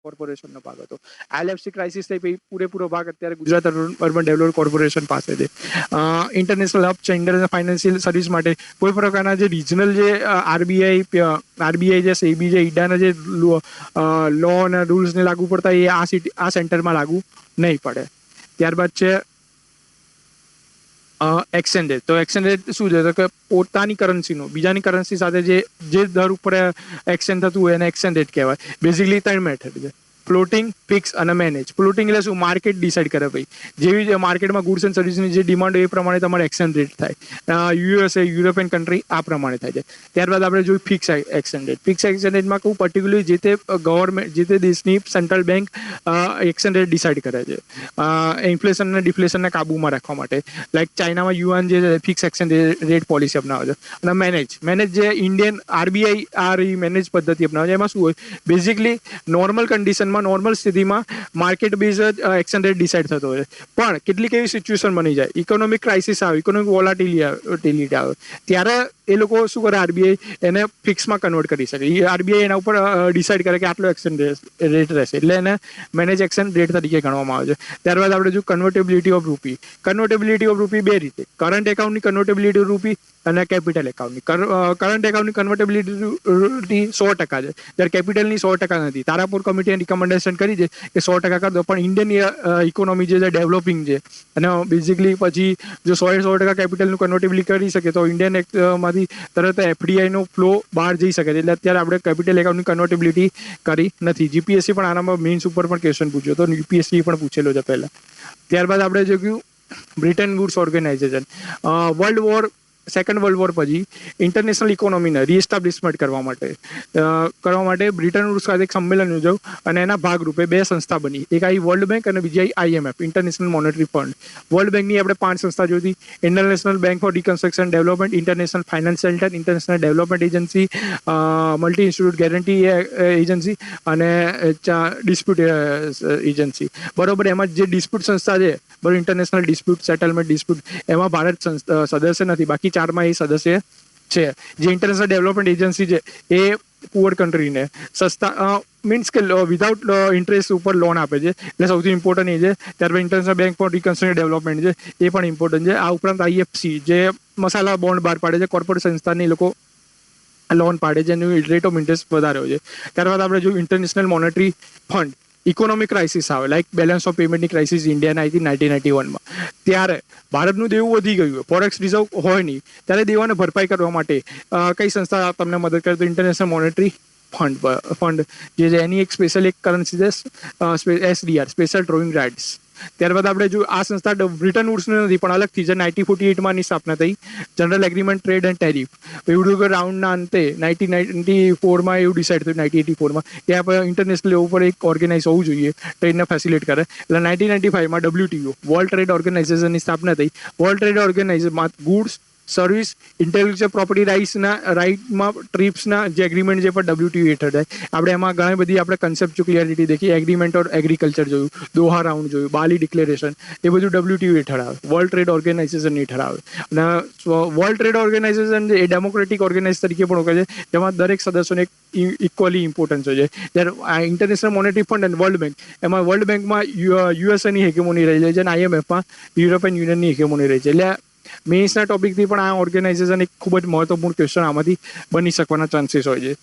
કોર્પોરેશનનો ભાગ હતો. આઈએલએફસી ક્રાઇસિસ થઈ પછી પૂરેપૂરો ભાગ અત્યારે ગુજરાત અર્બન ડેવલપમેન્ટ કોર્પોરેશન પાસે છે. ઇન્ટરનેશનલ હબ છે ઇન્ટરનેશનલ ફાઇનાન્શિયલ સર્વિસ માટે કોઈ પ્રકારના જે રિજનલ જે આરબીઆઈ જે સેબી જે ઈડાના જે લો અને રૂલ્સને લાગુ પડતા એ આ સેન્ટરમાં લાગુ નહીં પડે. ત્યારબાદ છે એક્સચેન્જ રેટ. તો એક્સચેન્જ રેટ શું છે તો કે પોતાની કરન્સીનો બીજાની કરન્સી સાથે જે દર ઉપર એક્સચેન્જ થતું હોય એને એક્સચેન્જ રેટ કહેવાય. બેઝિકલી 3 મેથડ છે: ફ્લોટિંગ, ફિક્સ અને મેનેજ. ફ્લોટિંગ એટલે શું? માર્કેટ ડિસાઇડ કરે ભાઈ. જેવી માર્કેટમાં ગુડ્સ એન્ડ સર્વિસની જે ડિમાન્ડ હોય એ પ્રમાણે તમારે એક્સચેન્જ રેટ થાય. યુએસએ યુરોપિયન કન્ટ્રી આ પ્રમાણે થાય છે. ત્યારબાદ આપણે જોયું fix exchange rate. Fix exchange રેટમાં કહું પર્ટિક્યુલરલી જે તે ગવર્મેન્ટ જે તે દેશની central bank exchange rate decide કરે છે ઇન્ફ્લેશન અને ડિફ્લેશનને કાબૂમાં રાખવા માટે. લાઈક ચાઇનામાં યુઆન જે ફિક્સ એક્સચેન્જ રેટ પોલિસી અપનાવે છે. અને મેનેજ જે ઇન્ડિયન આરબીઆઈ આ મેનેજ પદ્ધતિ અપનાવે છે. એમાં શું હોય? બેઝિકલી નોર્મલ કન્ડિશનમાં નોર્મલ સ્થિતિમાં market base exchange rate decide થતો હોય છે. પણ કેટલીક એવી સિચ્યુએશન બની જાય, ઇકોનોમિક ક્રાઇસિસ આવે, ઇકોનોમિક વોલાટિલિટી આવે, ત્યારે એ લોકો શું કરે? આરબીઆઈ એને ફિક્સમાં કન્વર્ટ કરી શકે. આરબીઆઈ એના ઉપર ડિસાઇડ કરે કે આટલો એક્સચેન્જ રેટ રહેશે, એટલે એને મેનેજ એક્સચેન્જ રેટ તરીકે ગણવામાં આવે છે. ત્યારબાદ આપણે જો કન્વર્ટેબિલિટી ઓફ રૂપી. કન્વર્ટેબિલિટી ઓફ રૂપી બે રીતે: કરંટ એકાઉન્ટની કન્વર્ટેબિલિટી ઓફ રૂપી અને કેપિટલ એકાઉન્ટની. કરંટ એકાઉન્ટની કન્વર્ટેબિલિટી 100% છે, જ્યારે કેપિટલની 100% નથી. તારાપુર કમિટીએ રિકમેન્ડેશન કરી છે કે 100% કરી દો, પણ ઇન્ડિયન ઇકોનોમી જે છે ડેવલપિંગ છે અને બેઝિકલી પછી જો 100% કેપિટલનું કન્વર્ટેબિલિટી કરી શકે તો ઇન્ડિયન માંથી તરત એફડીઆઈનો ફ્લો બહાર જઈ શકે છે. એટલે અત્યારે આપણે કેપિટલ એકાઉન્ટની કન્વર્ટેબિલિટી કરી નથી. જીપીએસસી પણ આનામાં મેઇન્સ ઉપર પણ ક્વેશ્ચન પૂછ્યો તો યુપીએસસી પણ પૂછેલો છે પહેલા. ત્યારબાદ આપણે જોયું Bretton Woods organisation. Second world war પછી ઇન્ટરનેશનલ ઇકોનોમીને રીએસ્ટાબ્લિશમેન્ટ કરવા માટે બ્રિટન વુડ્સ ખાતે એક સંમેલન યોજાયું અને એના ભાગરૂપે બે સંસ્થા બની. એક આવી વર્લ્ડ બેંક અને બીજી IMF, international monetary fund. World બેંકની આપણે 5 સંસ્થા જોઈ હતી: international bank for reconstruction development, international finance centre, international development agency, multi institute guarantee agency અને ડિસ્પ્યુટ એજન્સી. બરોબર. એમાં જે ડિસ્પ્યુટ સંસ્થા છે, બરોબર, ઇન્ટરનેશનલ ડિસ્પ્યુટ સેટલમેન્ટ ડિસ્પ્યુટ, એમાં ભારત સદસ્ય નથી, બાકી 4માં એ સદસ્ય છે. જે ઇન્ટરનેશનલ ડેવલપમેન્ટ એજન્સી છે એ પુઅર કન્ટ્રીને સસ્તા મીન્સ કે વિધાઉટ ઇન્ટરેસ્ટ ઉપર લોન આપે છે, એટલે સૌથી ઇમ્પોર્ટન્ટ એ છે. ત્યારબાદ international bank for reconstruction development છે, એ પણ ઇમ્પોર્ટન્ટ છે. આ ઉપરાંત આઈએફસી જે મસાલા બોન્ડ બહાર પાડે છે, કોર્પોરેટ સંસ્થાને એ લોકો લોન પાડે છે, એનું રેટ ઓફ ઇન્ટરેસ્ટ વધારે હોય છે. ત્યારબાદ આપણે જોયું international monetary fund. Economic crisis આવે, લાઈક બેલેન્સ ઓફ પેમેન્ટની ક્રાઇસિસ ઇન્ડિયાના આવી હતી 1991માં. ત્યારે ભારતનું દેવું વધી ગયું, ફોરેક્સ રિઝર્વ હોય નહીં, ત્યારે દેવાને ભરપાઈ કરવા માટે કઈ સંસ્થા તમને મદદ કરે? તો ઇન્ટરનેશનલ મોનેટરી ફંડ જે છે એની એક સ્પેશિયલ એક કરન્સી છે એસડીઆર, સ્પેશિયલ ડ્રોઈંગ રાઇટ્સ. ત્યારબાદ આપણે જો આ સંસ્થા બ્રિટન વુડ્સની નથી પણ અલગથી જે 1948માં સ્થાપના થઈ, general agreement trade and tariff. એવું કે રાઉન્ડના અંતે 1994માં એવું ડિસાઇડ થયું, 1984માં, કે આપણે ઇન્ટરનેશનલ લેવલ પર એક ઓર્ગેનાઇઝ હોવું જોઈએ ટ્રેડને ફેસિલિટેટ કરે. એટલે 1995માં WTO વર્લ્ડ ટ્રેડ ઓર્ગેનાઇઝેશનની સ્થાપના થઈ. વર્લ્ડ ટ્રેડ ઓર્ગેનાઇઝેશનમાં ગુડ્સ, સર્વિસ, ઇન્ટેલેક્ચ્યુઅલ પ્રોપર્ટી રાઇટમાં ટ્રીપ્સના જે એગ્રીમેન્ટ છે પણ WTO હેઠળ થાય. આપણે એમાં ઘણી બધી આપણે કન્સેપ્ચ્યુઅલ ક્લિયરિટી દેખી. એગ્રીમેન્ટ ઓર એગ્રીકલ્ચર જોયું, દોહા રાઉન્ડ જોયું, બાલી ડિક્લેરેશન, એ બધું WTO હેઠળ આવે, વર્લ્ડ ટ્રેડ ઓર્ગેનાઇઝેશન હેઠળ આવે. અને વર્લ્ડ ટ્રેડ ઓર્ગેનાઇઝેશન એ ડેમોક્રેટિક ઓર્ગેનાઇઝ તરીકે પણ ઓળખાય છે, જેમાં દરેક સદસ્યોને એક ઇક્વલી ઇમ્પોર્ટન્સ હોય છે. જ્યારે ઇન્ટરનેશનલ મોનેટરી ફંડ અને વર્લ્ડ બેંક, એમાં વર્લ્ડ બેંકમાં યુએસએની હેગેમોની રહી છે અને આઈએમએફમાં યુરોપિયન યુનિયનની હેગેમોની રહી છે. એટલે મેઇન્સના ટોપિકથી પણ આ ઓર્ગેનાઇઝેશન એક ખૂબ જ મહત્વપૂર્ણ ક્વેશ્ચન આમાંથી બની શકવાના ચાન્સીસ હોય છે.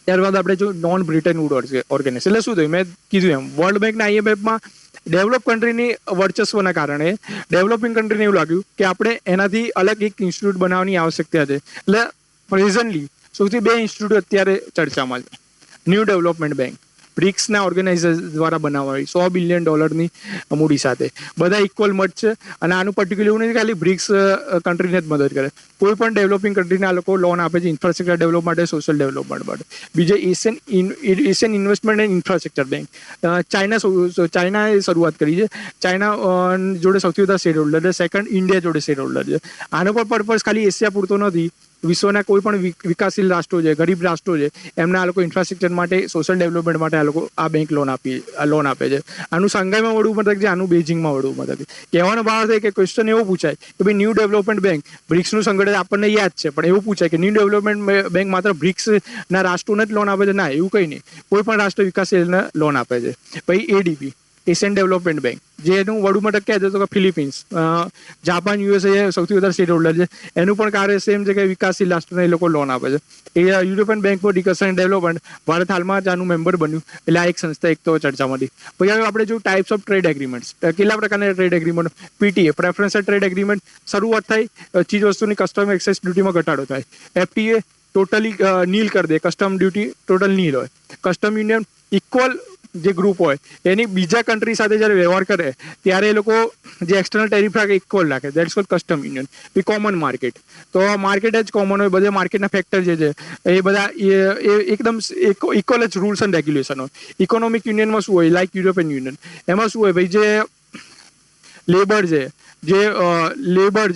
ત્યારબાદ આપણે જો નોન બ્રિટન વુડ ઓર્ગેનાઇઝેશન એટલે શું થયું? મેં કીધું એમ, વર્લ્ડ બેંકના આઈએમએફમાં ડેવલપ કન્ટ્રીની વર્ચસ્વના કારણે ડેવલપિંગ કન્ટ્રીને એવું લાગ્યું કે આપણે એનાથી અલગ એક ઇન્સ્ટિટ્યૂટ બનાવવાની આવશ્યકતા છે. એટલે પ્રેઝન્ટલી સૌથી 2 ઇન્સ્ટિટ્યૂટ અત્યારે ચર્ચામાં છે. ન્યૂ ડેવલપમેન્ટ બેંક બ્રિક્સના ઓર્ગેનાઇઝર દ્વારા બનાવવામાં આવી, $100 બિલિયન મૂડી સાથે. બધા ઇક્વલ મત છે અને આનું પર્ટિક્યુલર એવું નથી ખાલી બ્રિક્સ કન્ટ્રીને જ મદદ કરે, કોઈ પણ ડેવલપિંગ કન્ટ્રીને આ લોકો લોન આપે છે ઇન્ફ્રાસ્ટ્રક્ચર ડેવલપ માટે, સોશિયલ ડેવલપમેન્ટ માટે. બીજે Asian investment and infrastructure bank. ચાઇનાએ શરૂઆત કરી છે. ચાઇના જોડે સૌથી વધારે શેર હોલ્ડર છે, સેકન્ડ ઇન્ડિયા જોડે શેર હોલ્ડર છે. આનો પણ પર્પઝ ખાલી એશિયા પૂરતો નથી, વિશ્વના કોઈ પણ વિકાસશીલ રાષ્ટ્રો છે, ગરીબ રાષ્ટ્રો છે, એમના આ લોકો ઇન્ફ્રાસ્ટ્રક્ચર માટે, સોશિયલ ડેવલપમેન્ટ માટે આ લોકો આ બેંક લોન આપે છે. આનું શાંઘાઈમાં વડું મથક છે, આનું બેઇજિંગમાં વડું મથક છે. કહેવાનો ભાવ છે કે ક્વેશ્ચન એવો પૂછાય કે ભાઈ ન્યૂ ડેવલપમેન્ટ બેંક, બ્રિક્સનું સંગઠન આપણને યાદ છે, પણ એવું પૂછાય કે ન્યૂ ડેવલપમેન્ટ બેંક માત્ર બ્રિક્સના રાષ્ટ્રોને જ લોન આપે છે? ના, એવું કંઈ નહીં. કોઈ પણ રાષ્ટ્ર વિકાસશીલને લોન આપે છે. પછી એડીબી, એશિયન ડેવલપમેન્ટ બેંક, જેનું વડું મથક કહે છે તો કે ફિલિપિન્સ. જાપાન, યુએસએ સૌથી વધારે સ્ટેટ હોલ્ડર છે. એનું પણ કાર્ય સેમ છે કે વિકાસશીલ રાષ્ટ્રોને એ લોકો લોન આપે છે. એ European bank for reconstruction and development, Bharat હાલમાં જ આનું મેમ્બર બન્યું, એટલે આ એક સંસ્થા એક તો ચર્ચામાંથી. પછી હવે આપણે જો ટાઈપ્સ ઓફ ટ્રેડ એગ્રીમેન્ટ્સ, કેટલા પ્રકારના trade agreement? PTA, preferential trade agreement, શરૂઆત થાય ચીજ વસ્તુની કસ્ટમ એક્સેસ ડ્યુટીમાં ઘટાડો થાય. એફટીએ ટોટલી નીલ કરી દે, કસ્ટમ ડ્યુટી ટોટલ નીલ હોય. કસ્ટમ યુનિયન ઇક્વલ જે ગ્રુપ હોય એની બીજા કન્ટ્રી સાથે જ્યારે વ્યવહાર કરે ત્યારે એ લોકો જે એક્સટર્નલ ટેરિફ રાખે ઇક્વલ રાખે, that's called custom union. B common market, તો માર્કેટ જ કોમન હોય, બધા માર્કેટના ફેક્ટર જે છે એ બધા એકદમ ઇક્વલ જ રૂલ્સ એન્ડ રેગ્યુલેશન હોય. ઇકોનોમિક યુનિયનમાં શું હોય? લાઈક યુરોપિયન યુનિયન, એમાં શું હોય ભાઈ, જે લેબર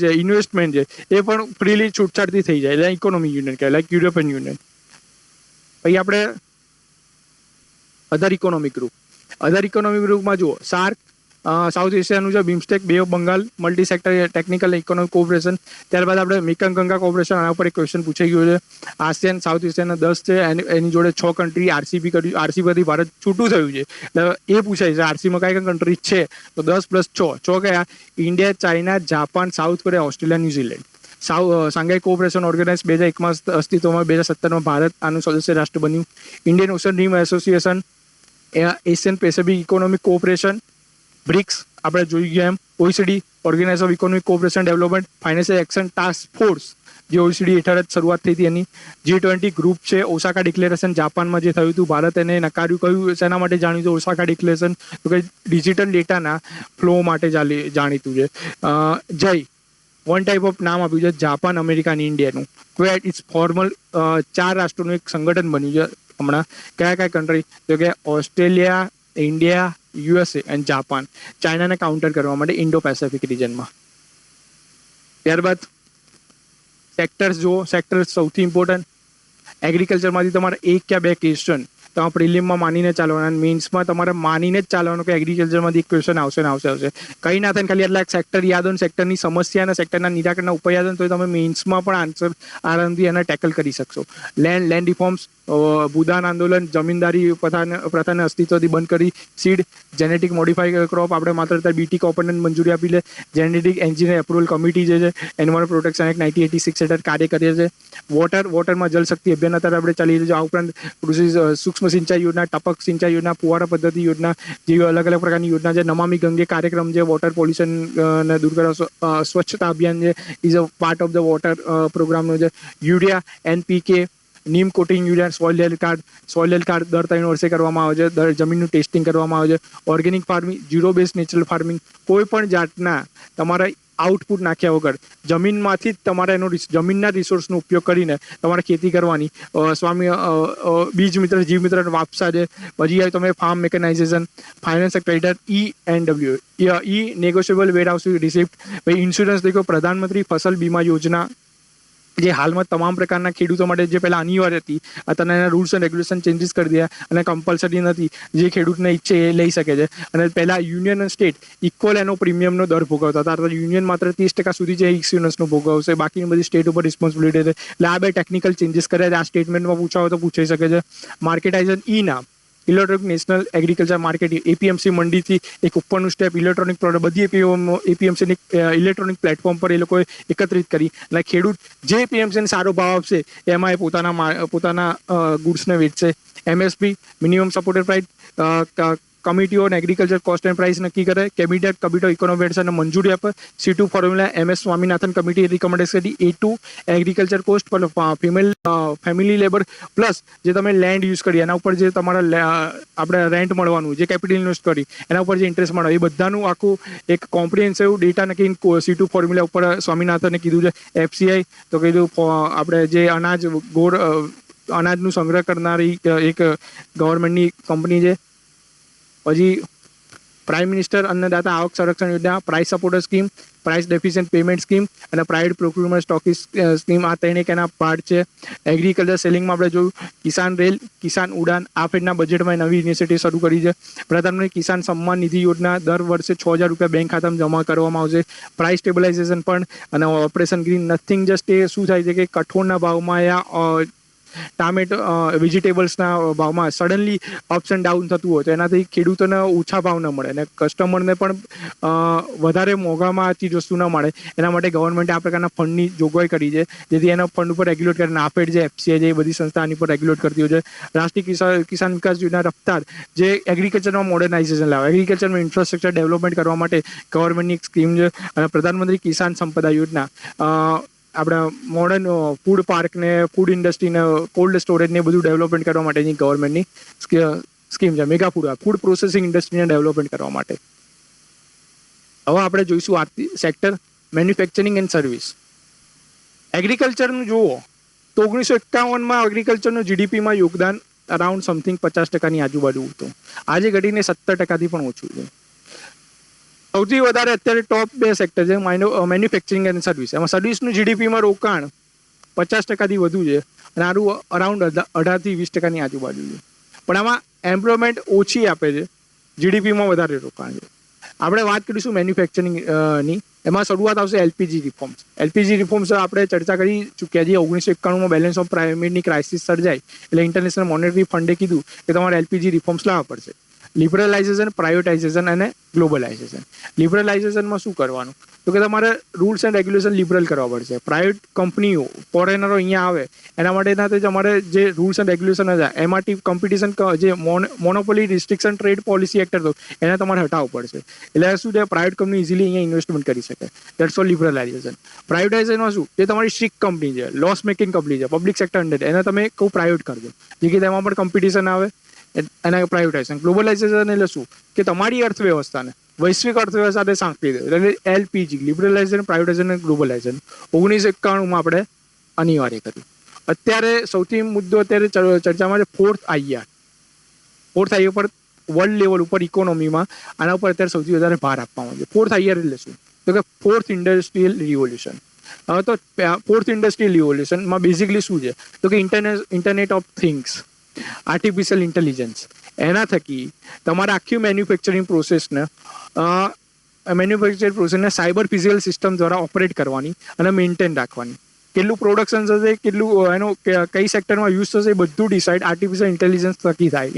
છે, ઇન્વેસ્ટમેન્ટ છે, એ પણ ફ્રીલી છૂટછાટથી થઈ જાય, એટલે ઇકોનોમિક યુનિયન કહેવાય, લાઈક યુરોપિયન યુનિયન. પછી આપણે other economic group, other economic ગ્રુપમાં જુઓ સાર્ક, સાઉથ એશિયાનું છે, BIMSTEC, bay of Bengal, multi sector technical economic cooperation. ત્યારબાદ આપણે મેકંગ ગંગા કોઓપરેશન, આના ઉપર એક ક્વેશ્ચન પૂછાઈ ગયો છે. આસિયાન, સાઉથ એશિયાના 10 છે, એની જોડે 6 કન્ટ્રી આરસીપી કર્યું, આરસીપીથી ભારત છૂટું થયું છે, એટલે એ પૂછાય છે આરસીમાં કઈ કઈ કન્ટ્રી છે, તો 10 + 6 કયા? India, China, Japan, south Korea, Australia, New Zealand. Shanghai cooperation organise 2001માં અસ્તિત્વમાં, 2017માં ભારત આનું સદસ્ય રાષ્ટ્ર બન્યું. Indian ocean રીમ association, Asian Pacific economic cooperation, BRICS આપણે જોઈ ગયા એમ, ઓઈસીડી organise of economic cooperation development, financial action task force જે ઓઈસીડી હેઠળ જ શરૂઆત થઈ હતી એની. G20 ગ્રુપ છે, ઓસાકા ડિક્લેરેશન જાપાનમાં જે થયું હતું, ભારત એને નકાર્યું. કયું શેના માટે જાણીતું ઓસાકા ડિક્લેરેશન? તો કે ડિજિટલ ડેટાના ફ્લો માટે જાણીતું છે. જય વન ટાઈપ ઓફ નામ આપ્યું છે, જાપાન, અમેરિકા અને ઇન્ડિયાનું. ક્વેટ ઇટ્સ ફોર્મલ 4 રાષ્ટ્રોનું એક સંગઠન બન્યું છે હમણાં. કયા કયા કન્ટ્રી? તો કે ઓસ્ટ્રેલિયા, ઇન્ડિયા, યુએસએ અને જાપાન. ચાઇનાને કાઉન્ટર કરવા માટે ઇન્ડો પેસિફિક રિજનમાં. ત્યારબાદ સેક્ટર્સ જુઓ, સેક્ટર્સ સૌથી ઇમ્પોર્ટન્ટ. એગ્રીકલ્ચરમાંથી તમારે 1 કે 2 ક્વેશ્ચન તમારે પ્રિલિમમાં માનીને ચાલવાના, અને મેન્સમાં તમારે માનીને જ ચાલવાનું કે એગ્રીકલ્ચરમાંથી એક ક્વેશ્ચન આવશે ને આવશે. કંઈ ના થાય, ખાલી એટલા સેક્ટર યાદ હોય, સેક્ટરની સમસ્યા અને સેક્ટરના નિરાકરણના ઉપાય યાદ હોય, તો તમે મેન્સમાં પણ આન્સર આરામથી એને ટેકલ કરી શકશો. લેન્ડ રિફોર્મ્સ, ભૂદાન આંદોલન, જમીનદારી પ્રથાને અસ્તિત્વથી બંધ કરી. સીડ, જેનેટિક મોડિફાઈડ ક્રોપ, આપણે માત્ર અત્યારે બીટી કોમ્પોનન્ટ મંજૂરી આપી લે. જેનેટિક એન્જિનિયર એપ્રુવલ કમિટી જે છે એન્વાયરમેન્ટ પ્રોટેક્શન એક્ટ 1986 હેઠળ કાર્ય કરીએ છે. વોટરમાં જલશક્તિ અભિયાન અત્યારે આપણે ચાલી રહ્યું છે. આ ઉપરાંત કૃષિ સૂક્ષ્મ સિંચાઈ યોજના, ટપક સિંચાઈ યોજના, ફુવારા પદ્ધતિ યોજના જેવી અલગ અલગ પ્રકારની યોજના છે. નમામી ગંગે કાર્યક્રમ છે, વોટર પોલ્યુશન ને દૂર કરવા સ્વચ્છતા અભિયાન છે, is a part of the water પ્રોગ્રામનો છે. Urea, NPK, neem coating urea, soil health card દર 3 વર્ષે કરવામાં આવે છે. જમીનનું ટેસ્ટિંગ કરવામાં આવે છે. Organic farming, zero base natural farming, કોઈ પણ જાતના તમારા આઉટપુટ નાખ્યા વગર જમીનમાંથી જ તમારે જમીનના રિસોર્સનો ઉપયોગ કરીને તમારે ખેતી કરવાની. બીજ મિત્ર, જીવ મિત્ર, વાપસા છે. પછી તમે farm mechanisation, finance creditor, ENW, negotiable warehouse receipt. પછી ઇન્સ્યોરન્સ દેખો, પ્રધાનમંત્રી ફસલ બીમા યોજના જે હાલમાં તમામ પ્રકારના ખેડૂતો માટે જે પહેલા અનિવાર્ય હતી, અત્યારે એના રૂલ્સ એન્ડ રેગ્યુલેશન ચેન્જીસ કરી દીધા અને કમ્પલસરી નથી. જે ખેડૂતને ઈચ્છે એ લઈ શકે છે. અને પહેલા યુનિયન અને સ્ટેટ ઇક્વલ એનો પ્રીમિયમનો દર ભોગવતા હતા. અત્યારે યુનિયન માત્ર 30% સુધી જે ઇન્સ્યોરન્સનો ભોગવશે, બાકીની બધી સ્ટેટ ઉપર રિસ્પોન્સિબિલિટી છે. એટલે આ 2 ટેકનિકલ ચેન્જીસ કર્યા છે. આ સ્ટેટમેન્ટમાં પૂછાવ તો પૂછાઈ શકે છે. માર્કેટાઇઝેશન નામ, electronic national agriculture marketing, APMC મંડીથી એક ઉપરનું સ્ટેપ, ઇલેક્ટ્રોનિક પ્રોડક્ટ, બધી APMCની ઇલેક્ટ્રોનિક પ્લેટફોર્મ પર એ લોકોએ એકત્રિત કરી. અને ખેડૂત જે APMCને સારો ભાવ આપશે એમાં એ પોતાના ગુડ્સને વેચશે. MSP, minimum supported price, committee on agriculture cost and price નક્કી કરે. કેબિનેટ કમિટી ઇકોનોમિક્સને મંજૂરી આપે. C2 formula, MS Swaminathan committee recommendation કરી. A2 એગ્રીકલ્ચર કોસ્ટ પર ફેમિલી લેબર પ્લસ જે તમે લેન્ડ યુઝ કરી એના ઉપર જે તમારા આપણે રેન્ટ મળવાનું, જે કેપિટલ ઇન્વેસ્ટ કરી એના ઉપર જે ઇન્ટરેસ્ટ મળે, એ બધાનું આખું એક કોમ્પ્રિહેન્સિવ ડેટા નક્કી C2 ફોર્મ્યુલા ઉપર સ્વામીનાથને કીધું છે. FCI તો કીધું આપણે જે અનાજનું સંગ્રહ કરનારી એક ગવર્મેન્ટની કંપની છે. પછી પ્રાઇમ મિનિસ્ટર અન્નદાતા આવક સંરક્ષણ યોજના, price supporter scheme, price deficient payment scheme અને પ્રાઇવેટ પ્રોક્યુરમેન્ટ સ્ટોકિસ્ટ સ્કીમ. આ ત્રણે એના પાર્ટ છે. એગ્રીકલ્ચર સેલિંગમાં આપણે જોયું કિસાન રેલ, કિસાન ઉડાન. આ ફેડના બજેટમાં નવી ઇનિશિયેટિવ શરૂ કરી છે. પ્રધાનમંત્રી કિસાન સન્માન નિધિ યોજના, દર વર્ષે 6,000 રૂપિયા બેંક ખાતામાં જમા કરવામાં આવશે. પ્રાઇસ સ્ટેબલાઇઝેશન ફંડ અને ઓપરેશન ગ્રીન. નથિંગ જસ્ટ એ શું થાય છે કે કઠોળના ભાવમાં યા ટામેટો વેજીટેબલ્સના ભાવમાં સડનલી અપ્સ એન્ડ ડાઉન થતું હોય તો એનાથી ખેડૂતોને ઓછા ભાવ ન મળે અને કસ્ટમરને પણ વધારે મોંઘામાં આ ચીજ વસ્તુ ન મળે. એના માટે ગવર્મેન્ટે આ પ્રકારના ફંડની જોગવાઈ કરી છે, જેથી એના ફંડ ઉપર રેગ્યુલેટ કરે. નાફેડ છે, એફસીઆઈ છે, એ બધી સંસ્થા આની પર રેગ્યુલેટ કરતી હોય છે. રાષ્ટ્રીય કિસાન વિકાસ યોજના રફતાર, જે એગ્રીકલ્ચરમાં મોડર્નાઇઝેશન લાવે, એગ્રીકલ્ચરમાં ઇન્ફ્રાસ્ટ્રક્ચર ડેવલપમેન્ટ કરવા માટે ગવર્મેન્ટની એક સ્કીમ છે. અને પ્રધાનમંત્રી કિસાન સંપદા યોજના આપણે મોડર્ન ફૂડ પાર્કને, ફૂડ ઇન્ડસ્ટ્રીને, કોલ્ડ સ્ટોરેજને બધું ડેવલપમેન્ટ કરવા માટેની ગવર્મેન્ટની સ્કીમ છે. મેગા ફૂડ પ્રોસેસિંગ ઇન્ડસ્ટ્રીને ડેવલપમેન્ટ કરવા માટે. હવે આપણે જોઈશું આર્થિક સેક્ટર, મેન્યુફેક્ચરિંગ એન્ડ સર્વિસ. એગ્રીકલ્ચરનું જુઓ તો 1951માં એગ્રીકલ્ચરનું જીડીપીમાં યોગદાન અરાઉન્ડ સમથિંગ 50% આજુબાજુ હતું. આજે ઘટીને 17% પણ ઓછું છે. સૌથી વધારે અત્યારે ટોપ 2 સેક્ટર છે મેન્યુફેક્ચરિંગ એન્ડ સર્વિસ. એમાં સર્વિસનું જીડીપીમાં રોકાણ 50%થી વધુ છે અને આનું અરાઉન્ડ 18-20% આજુબાજુ છે. પણ આમાં એમ્પ્લોયમેન્ટ ઓછી આપે છે, જીડીપીમાં વધારે રોકાણ છે. આપણે વાત કરીશું મેન્યુફેક્ચરિંગની. એમાં શરૂઆત આવશે એલપીજી રિફોર્મ્સ. એલપીજી રિફોર્મ્સ આપણે ચર્ચા કરી ચૂક્યા છીએ. 1991માં બેલેન્સ ઓફ પેમેન્ટની ક્રાઇસિસ સર્જાય એટલે ઇન્ટરનેશનલ મોનેટરી ફંડે કીધું કે તમારે એલપીજી રિફોર્મ્સ લાવવા પડશે. લિબરલાઇઝેશન, પ્રાઇવેટાઇઝેશન અને ગ્લોબલાઇઝેશન. લિબરલાઇઝેશનમાં શું કરવાનું તો કે તમારે રૂલ્સ એન્ડ રેગ્યુલેશન લિબરલ કરવા પડશે. પ્રાઇવેટ કંપનીઓ, ફોરેનરો અહીંયા આવે એના માટેના તમારે જે રૂલ્સ એન્ડ રેગ્યુલેશન હતા એમાંથી કોમ્પિટિશન, જે monopoly restriction trade policy act હતો એને તમારે હટાવવું પડશે. એટલે શું છે, પ્રાઇવેટ કંપની ઇઝીલી અહીંયા ઇન્વેસ્ટમેન્ટ કરી શકે. That's all liberalisation. પ્રાઇવેટાઇઝેશનમાં શું, જે તમારી સ્ટ્રિક્ટ કંપની છે, લોસ મેકિંગ કંપની છે, પબ્લિક સેક્ટર અંડર, એને તમે કહું પ્રાઇવેટ કરજો, જેથી તેમાં પણ કોમ્પિટિશન આવે. એના પ્રાઇવેટાઇઝેશન. ગ્લોબલાઇઝેશન એટલે શું કે તમારી અર્થવ્યવસ્થાને વૈશ્વિક અર્થવ્યવસ્થા સાથે સાંકળી દે. એટલે એલપીજી, લિબરલાઇઝેશન, પ્રાઇવેટાઇઝેશન અને ગ્લોબલાઇઝેશન 1991માં આપણે અનિવાર્ય કર્યું. અત્યારે સૌથી મુદ્દો અત્યારે ચર્ચામાં છે ફોર્થ આઈઆર. ફોર્થ આઈઆર પર વર્લ્ડ લેવલ ઉપર ઇકોનોમીમાં આના ઉપર અત્યારે સૌથી વધારે ભાર આપવામાં આવે છે. ફોર્થ આઈઆર એટલે શું તો કે ફોર્થ ઇન્ડસ્ટ્રીયલ રિવોલ્યુશન. તો ફોર્થ ઇન્ડસ્ટ્રીયલ રિવોલ્યુશનમાં બેઝિકલી શું છે તો કે internet of things, artificial intelligence, એના થકી તમારે આખી મેન્યુફેક્ચરિંગ પ્રોસેસને સાયબર ફિઝિકલ સિસ્ટમ દ્વારા ઓપરેટ કરવાની અને મેન્ટેન રાખવાની. કેટલું પ્રોડક્શન થશે, કેટલું એનો કઈ સેક્ટરમાં યુઝ થશે, એ બધું ડિસાઇડ આર્ટિફિશિયલ ઇન્ટેલિજન્સ થકી થાય,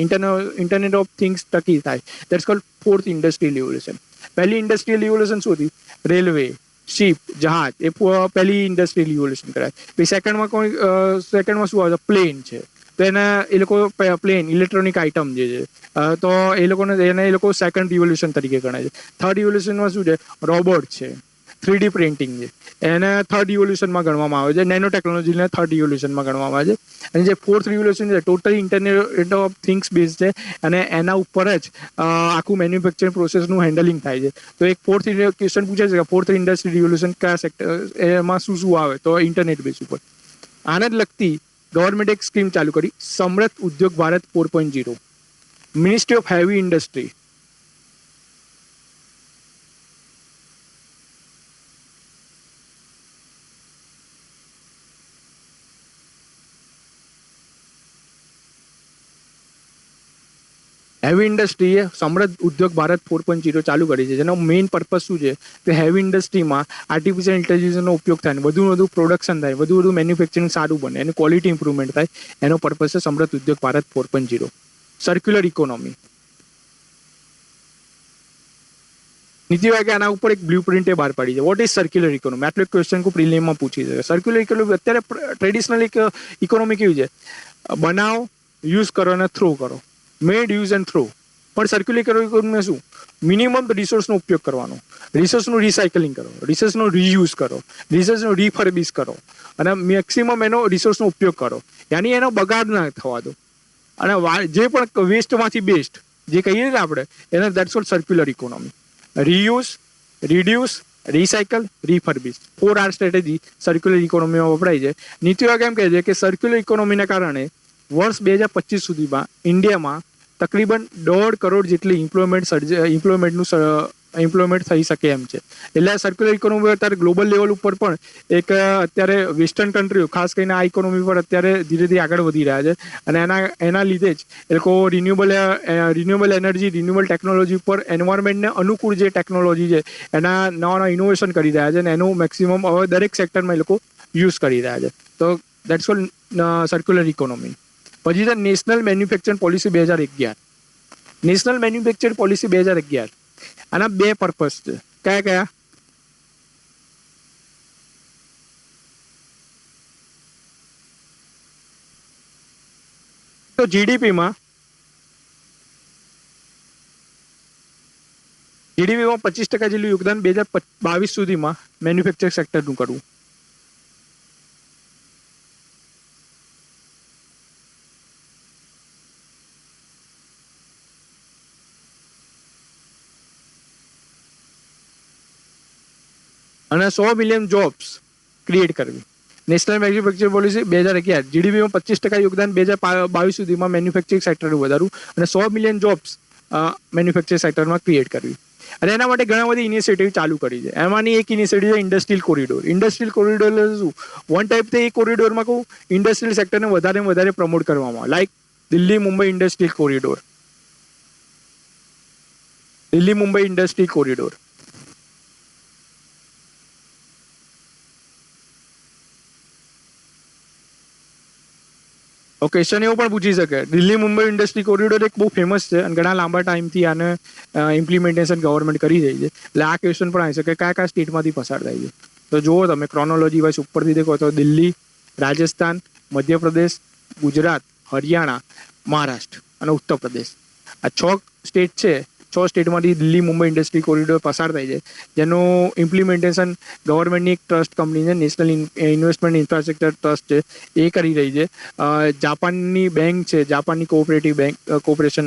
ઇન્ટરનેટ ઓફ થિંગ્સ થકી થાય. That's cold fourth industrial revolution. પહેલી ઇન્ડસ્ટ્રીયલ રિવોલ્યુશન શું હતી? રેલવે, શિપ, જહાજ, એ પહેલી ઇન્ડસ્ટ્રીયલ રિવોલ્યુશન કરાય. પછી સેકન્ડમાં શું આવે? પ્લેન છે. તો એના એ લોકો પ્લેન ઇલેક્ટ્રોનિક આઇટમ જે છે તો એ લોકો સેકન્ડ રિવોલ્યુશન તરીકે ગણાય છે. થર્ડ રિવોલ્યુશનમાં શું છે? રોબોટ છે, 3D પ્રિન્ટિંગ છે, એને થર્ડ રિવોલ્યુશનમાં ગણવામાં આવે છે. નેનો ટેકનોલોજીને થર્ડ રિવોલ્યુશનમાં ગણવામાં આવે છે. અને જે ફોર્થ રિવોલ્યુશન છે totally internet of things base છે અને એના ઉપર જ આખું મેન્યુફેક્ચરિંગ પ્રોસેસનું હેન્ડલિંગ થાય છે. તો એક ફોર્થ ક્વેશ્ચન પૂછે છે કે ફોર્થ ઇન્ડસ્ટ્રી રિવોલ્યુશન કયા સેક્ટર, એમાં શું શું આવે? તો ઇન્ટરનેટ બેઝ ઉપર. આને જ લગતી ગવર્મેન્ટ એક સ્કીમ ચાલુ કરી, Samriddh Udyog Bharat 4.0. Ministry of heavy industry. Heavy ઇન્ડસ્ટ્રીએ સમૃદ્ધ ઉદ્યોગ ભારત 4.0 ચાલુ કરી છે, જેનો મેઇન પર્પઝ શું છે કે હેવી ઇન્ડસ્ટ્રીમાં આર્ટિફિશિયલ ઇન્ટેલિજન્સનો ઉપયોગ થાય, વધુ પ્રોડક્શન થાય, વધુ મેન્યુફેક્ચરિંગ સારું બને, એની ક્વોલિટી ઇમ્પ્રુવમેન્ટ થાય. એનો પર્પઝ છે સમૃદ્ધ ઉદ્યોગ ભારત 4.0. Circular economy. નીતિ આયોગે આના ઉપર એક બ્લુ પ્રિન્ટ બહાર પાડી છે. What is circular economy? આટલો એક ક્વેશ્ચન કો પ્રિલિમમાં પૂછી શકે. સર્ક્યુલર ઇકોનોમી અત્યારે ટ્રેડિશનલ એક ઇકોનોમી કેવી છે? બનાવો, યુઝ કરો અને થ્રો કરો, મેડ, યુઝ એન્ડ થ્રો. પણ સર્ક્યુલર ઇકોનોમી શું? મિનિમમ રિસોર્સનો ઉપયોગ કરવાનો, રિસોર્સનું રિસાયકલિંગ કરો, રિસોર્સનો રીયુઝ કરો, રિસોર્સનો રિફર્બિશ કરો અને મેક્સિમમ એનો રિસોર્સનો ઉપયોગ કરો. યાની એનો બગાડ ના થવા દો. અને જે પણ વેસ્ટમાંથી બેસ્ટ જે કહીએ ને આપણે એને that's all circular economy. Reuse, reduce, recycle, refurbish. 4R strategy circular ઇકોનોમીમાં વપરાય છે. નીતિ આયોગ એમ કહે છે કે સર્ક્યુલર ઇકોનોમીના કારણે વર્ષ 2025 સુધીમાં ઇન્ડિયામાં તકરીબન 1.5 કરોડ જેટલી ઇમ્પ્લોયમેન્ટ થઈ શકે એમ છે. એટલે સર્ક્યુલર ઇકોનોમી અત્યારે ગ્લોબલ લેવલ ઉપર પણ એક અત્યારે વેસ્ટર્ન કન્ટ્રીઓ ખાસ કરીને આ ઇકોનોમી પર અત્યારે ધીરે ધીરે આગળ વધી રહ્યા છે. અને એના લીધે જ એ લોકો રિન્યુએબલ એનર્જી, રિન્યુએબલ ટેકનોલોજી ઉપર એન્વાયરમેન્ટને અનુકૂળ જે ટેકનોલોજી છે એના નવા ઇનોવેશન કરી રહ્યા છે અને એનું મેક્સિમમ હવે દરેક સેક્ટરમાં એ લોકો યુઝ કરી રહ્યા છે. તો દેટ્સ ઓલ સર્ક્યુલર ઇકોનોમી. પછી છે national manufacturing policy 2011. National manufacturing policy 2011 આના 2 પર્પઝ છે. કયા કયા? તો જીડીપીમાં 25% જેટલું યોગદાન 2022 સુધીમાં મેન્યુફેક્ચરિંગ સેક્ટરનું કરવું. અને 100 મિલિયન જોબ્સ ક્રિએટ કરવી. નેશનલ મેન્યુફેક્ચરિંગ પોલિસી 2011 જીડીપીમાં 25% યોગદાન 2022 સુધીમાં મેન્યુફેક્ચરિંગ સેક્ટરનું વધારવું અને 100 મિલિયન જોબ્સ મેન્યુફેક્ચરિંગ સેક્ટરમાં ક્રિએટ કરવી. અને એના માટે ઘણા બધી ઇનિશિયેટિવ ચાલુ કરી છે. એમાંની એક ઇનિશિયેટિવ છે ઇન્ડસ્ટ્રીયલ કોરિડોર. ઇન્ડસ્ટ્રીયલ કોરિડોર શું? વન ટાઈપ એ કોરિડોરમાં કહું ઇન્ડસ્ટ્રીયલ સેક્ટરને વધારે પ્રમોટ કરવામાં, like Delhi Mumbai industrial corridor. Delhi Mumbai industrial corridor. Question એવો પણ પૂછી શકે, દિલ્હી મુંબઈ ઇન્ડસ્ટ્રી કોરિડોર એક બહુ ફેમસ છે અને ઘણા લાંબા ટાઈમથી આને ઇમ્પ્લિમેન્ટેશન ગવર્મેન્ટ કરી રહી છે. એટલે આ ક્વેશ્ચન પણ આવી શકે કયા કયા સ્ટેટમાંથી પસાર થાય છે. તો જુઓ તમે ક્રોનોલોજી વાઇઝ ઉપરથી દેખો તો દિલ્હી, રાજસ્થાન, મધ્યપ્રદેશ, ગુજરાત, હરિયાણા, મહારાષ્ટ્ર અને ઉત્તર પ્રદેશ આ 6 સ્ટેટ છે. 6 સ્ટેટમાંથી દિલ્હી મુંબઈ ઇન્ડસ્ટ્રી કોરિડોર પસાર થાય છે, જેનું ઇમ્પ્લિમેન્ટેશન ગવર્મેન્ટની એક ટ્રસ્ટ કંપની છે, નેશનલ ઇન્વેસ્ટમેન્ટ ઇન્ફ્રાસ્ટ્રક્ચર ટ્રસ્ટ છે, એ કરી રહી છે. જાપાનની બેંક છે, જાપાનની કોઓપરેશન